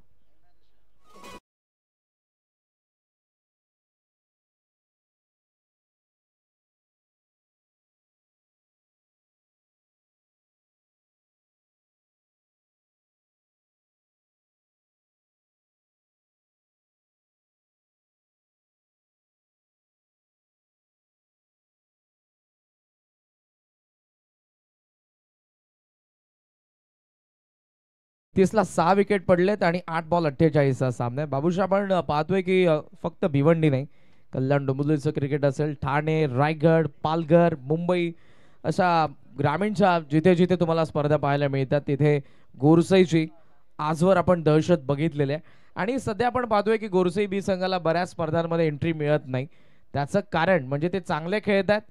तीसला 6 विकेट पडलेत आणि 8 बॉल 48 हा सामना आहे. बाबूशा आपण पाहतोय की फक्त भिवंडी नाही, कल्याण डोंबिवलीचं क्रिकेट असेल, ठाणे, रायगड, पालघर, मुंबई अशा ग्रामीणच्या जिथे जिथे तुम्हाला स्पर्धा पाहायला मिळतात तिथे गोरसईची आजवर आपण दहशत बघितलेली आहे. आणि सध्या आपण पाहतोय की गोरसई बी संघाला बऱ्याच स्पर्धांमध्ये एंट्री मिळत नाही. त्याचं कारण म्हणजे ते चांगले खेळत आहेत,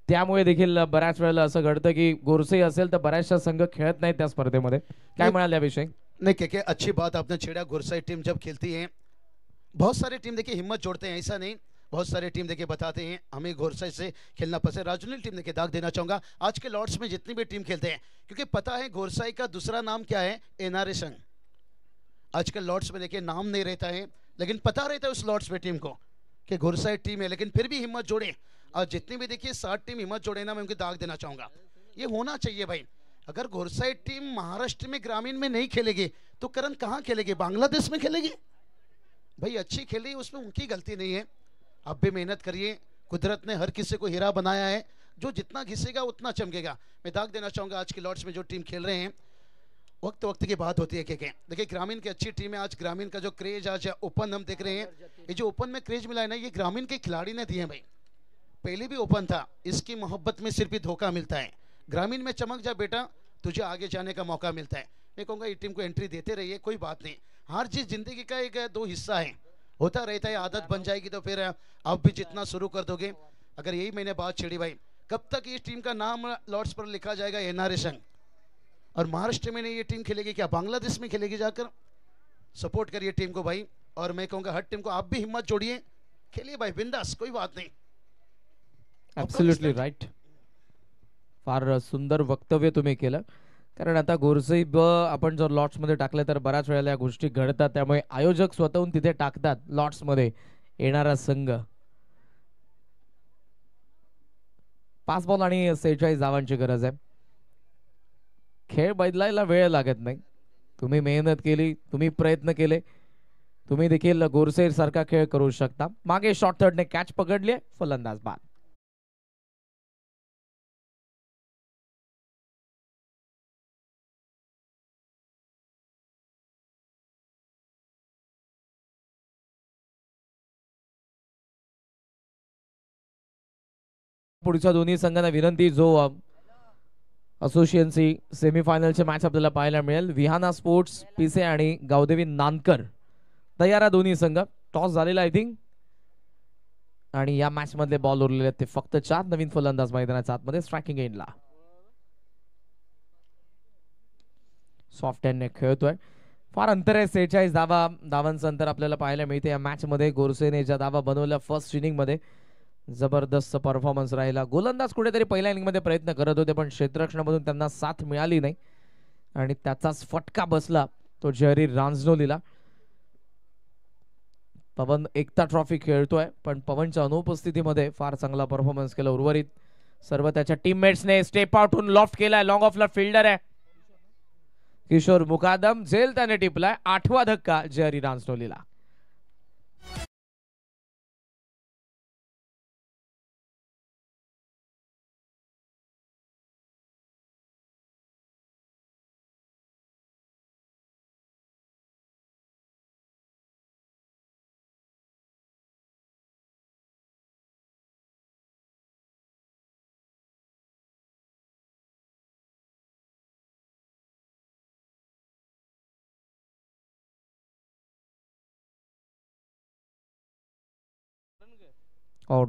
त्यामुळे देखील बऱ्याच वेळेला असं घडतं की गोरसई असेल तर बऱ्याचशा संघ खेळत नाहीत त्या स्पर्धेमध्ये. काय म्हणाल याविषयी? नहीं के अच्छी बात आपने छेड़ा। गुरसाई टीम जब खेलती है, बहुत सारी टीम देखिए हिम्मत जोड़ते हैं, ऐसा नहीं, बहुत सारे टीम देखिए बताते हैं हमें घोरसाई से खेलना पसंद। राजूनी टीम देखिए दाग देना चाहूंगा आज के लॉर्ड्स में जितनी भी टीम खेलते हैं, क्योंकि पता है घोरसाई का दूसरा नाम क्या है, एनआरए संघ। आजकल लॉर्ड्स में देखिए नाम नहीं रहता है, लेकिन पता रहता है उस लॉर्ड्स में टीम को कि घोरसाई टीम है, लेकिन फिर भी हिम्मत जोड़े। और जितनी भी देखिए 7 टीम हिम्मत जोड़े ना, मैं उनकी दाग देना चाहूंगा। ये होना चाहिए भाई। अगर घोरसाई टीम महाराष्ट्र में ग्रामीण में नहीं खेलेगी तो करण कहाँ खेलेगी, बांग्लादेश में खेलेगी? भाई अच्छी खेली, उसमें उनकी गलती नहीं है। आप भी मेहनत करिए, कुदरत ने हर किसी को हीरा बनाया है, जो जितना घिसेगा उतना चमकेगा। मैं दाग देना चाहूंगा आज के लॉर्ड्स में जो टीम खेल रहे हैं, वक्त वक्त की बात होती है कि देखिए ग्रामीण की अच्छी टीम है। आज ग्रामीण का जो क्रेज आज ओपन हम देख रहे हैं, ये जो ओपन में क्रेज मिला है ना, ये ग्रामीण के खिलाड़ी ने दिए हैं भाई। पहले भी ओपन था, इसकी मोहब्बत में सिर्फ ही धोखा मिलता है। ग्रामीण में चमक जा बेटा, तुझे आगे जाने का मौका मिलता है। मैं कहूँगा ये टीम को एंट्री देते रहिए, कोई बात नहीं। हार जीत जिंदगी का एक 2 हिस्सा है, होता रहता है। आदत बन जाएगी तो फिर आप भी जितना शुरू कर दोगे। अगर यही मैंने बात छेड़ी भाई, कब तक इस टीम का नाम लॉर्ड्स पर लिखा जाएगा एनआरए संघ, और महाराष्ट्र में नहीं ये टीम खेलेगी, क्या बांग्लादेश में खेलेगी जाकर? सपोर्ट करिए टीम को भाई, और मैं कहूँगा हर टीम को आप भी हिम्मत जोड़िए, खेलिए भाई बिंदास, कोई बात नहीं। Absolutely right. फार सुंदर वक्तव्य तुम्ही केलं. कारण आता गोरसई आपण जर लॉट्समध्ये टाकले तर बऱ्याच वेळेला या गोष्टी घडतात, त्यामुळे आयोजक स्वतःहून तिथे टाकतात लॉट्समध्ये येणारा संघ. 5 बॉल आणि 46 धावांची गरज आहे. खेळ बदलायला वेळ लागत नाही. तुम्ही मेहनत केली, तुम्ही प्रयत्न केले, तुम्ही देखील गोरसई सारखा खेळ करू शकता. मागे शॉर्ट थर्डने कॅच पकडली, फलंदाज बाद. पुढच्या दोन्ही संघांना विनंती, जो असोसिएशनची सेमीफायनलचे मॅच आपल्याला पाहायला मिळेल, विहाना स्पोर्ट्स पिसे आणि गावदेवी नानकर तयार दोन्ही संघ. टॉस झालेला आय थिंक, आणि या मॅच मधले बॉल उरलेले आहेत ते फक्त 4. नवीन फलंदाज मैदानाच्या आतमध्ये स्ट्रायकिंग एंडला. सॉफ्ट हँडने खेळतोय. फार अंतर आहे, 46 धावांचं अंतर आपल्याला पाहायला मिळते या मॅच मध्ये. गोरसेने ज्या धावा बनवल्या फर्स्ट इनिंग मध्ये, जबरदस्त परफॉर्मन्स राहिला. गोलंदाज कुठेतरी पहिल्या इनिंग मध्ये प्रयत्न करत होते, पण क्षेत्ररक्षणामधून त्यांना साथ मिळाली नाही आणि त्याचाच फटका बसला तो जेरी रांझनोलीला. पवन एकता ट्रॉफी खेळतोय, पण पवनच्या अनुपस्थितीमध्ये फार चांगला परफॉर्मन्स केला. उर्वरित सर्व त्याच्या टीममेट्सने स्टेप आउट होऊन लॉफ्ट केलाय. लॉंग ऑफ ला फिल्डर आहे किशोर मुकादम, झेल त्याने टिपलाय. 8वा धक्का जेरी रांझनोलीला.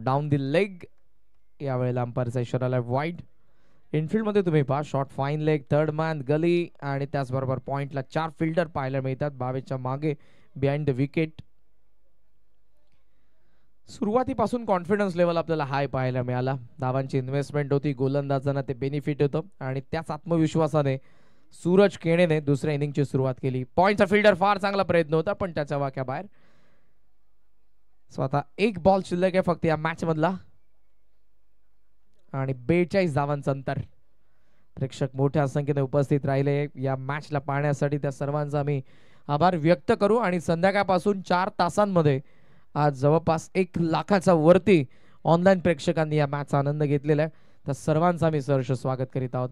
डाऊन द लेग, यावेळेला अंपायरचा इशारा आलाय वाईड. इनफिल्ड मध्ये तुम्ही पहा shot fine leg, third man, गली आणि त्याचबरोबर पॉइंटला 4 फिल्डर पाहायला मिळतात 22च्या मागे बिहाइंड द विकेट. सुरुवातीपासून कॉन्फिडन्स लेवल आपल्याला हाय पाहायला मिळाला. धावांची इन्व्हेस्टमेंट होती, गोलंदाजांना ते बेनिफिट होतं आणि त्याच आत्मविश्वासाने सूरज केणेने दुसऱ्या इनिंगची सुरुवात केली. पॉइंटचा फिल्डर फार चांगला प्रयत्न होता पण त्याच्या वाक्याबाहेर. स्वतः एक बॉल शिल्लक आहे फक्त या मॅच मधला आणि 42 धावांचं अंतर. प्रेक्षक मोठ्या संख्येने उपस्थित राहिले या मॅचला पाहण्यासाठी. त्या सर्वांचा आम्ही आभार व्यक्त करू आणि संध्याकाळपासून 4 तासांमध्ये आज जवळपास 1 लाखाच्या वरती ऑनलाईन प्रेक्षकांनी या मॅचचा आनंद घेतलेला आहे. त्या सर्वांचं आम्ही सहर्ष स्वागत करीत आहोत.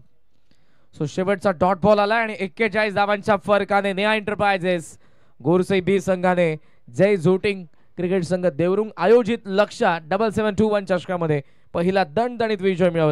सो शेवटचा डॉट बॉल आला आणि 41 धावांच्या फरकाने नेहा एंटरप्राइजेस गोरसई बी संघाने जय झोटिंग क्रिकेट संघ देवरुंग आयोजित लक्ष्य 7721 चषकामध्ये पहिला दणदणीत विजय मिळवला.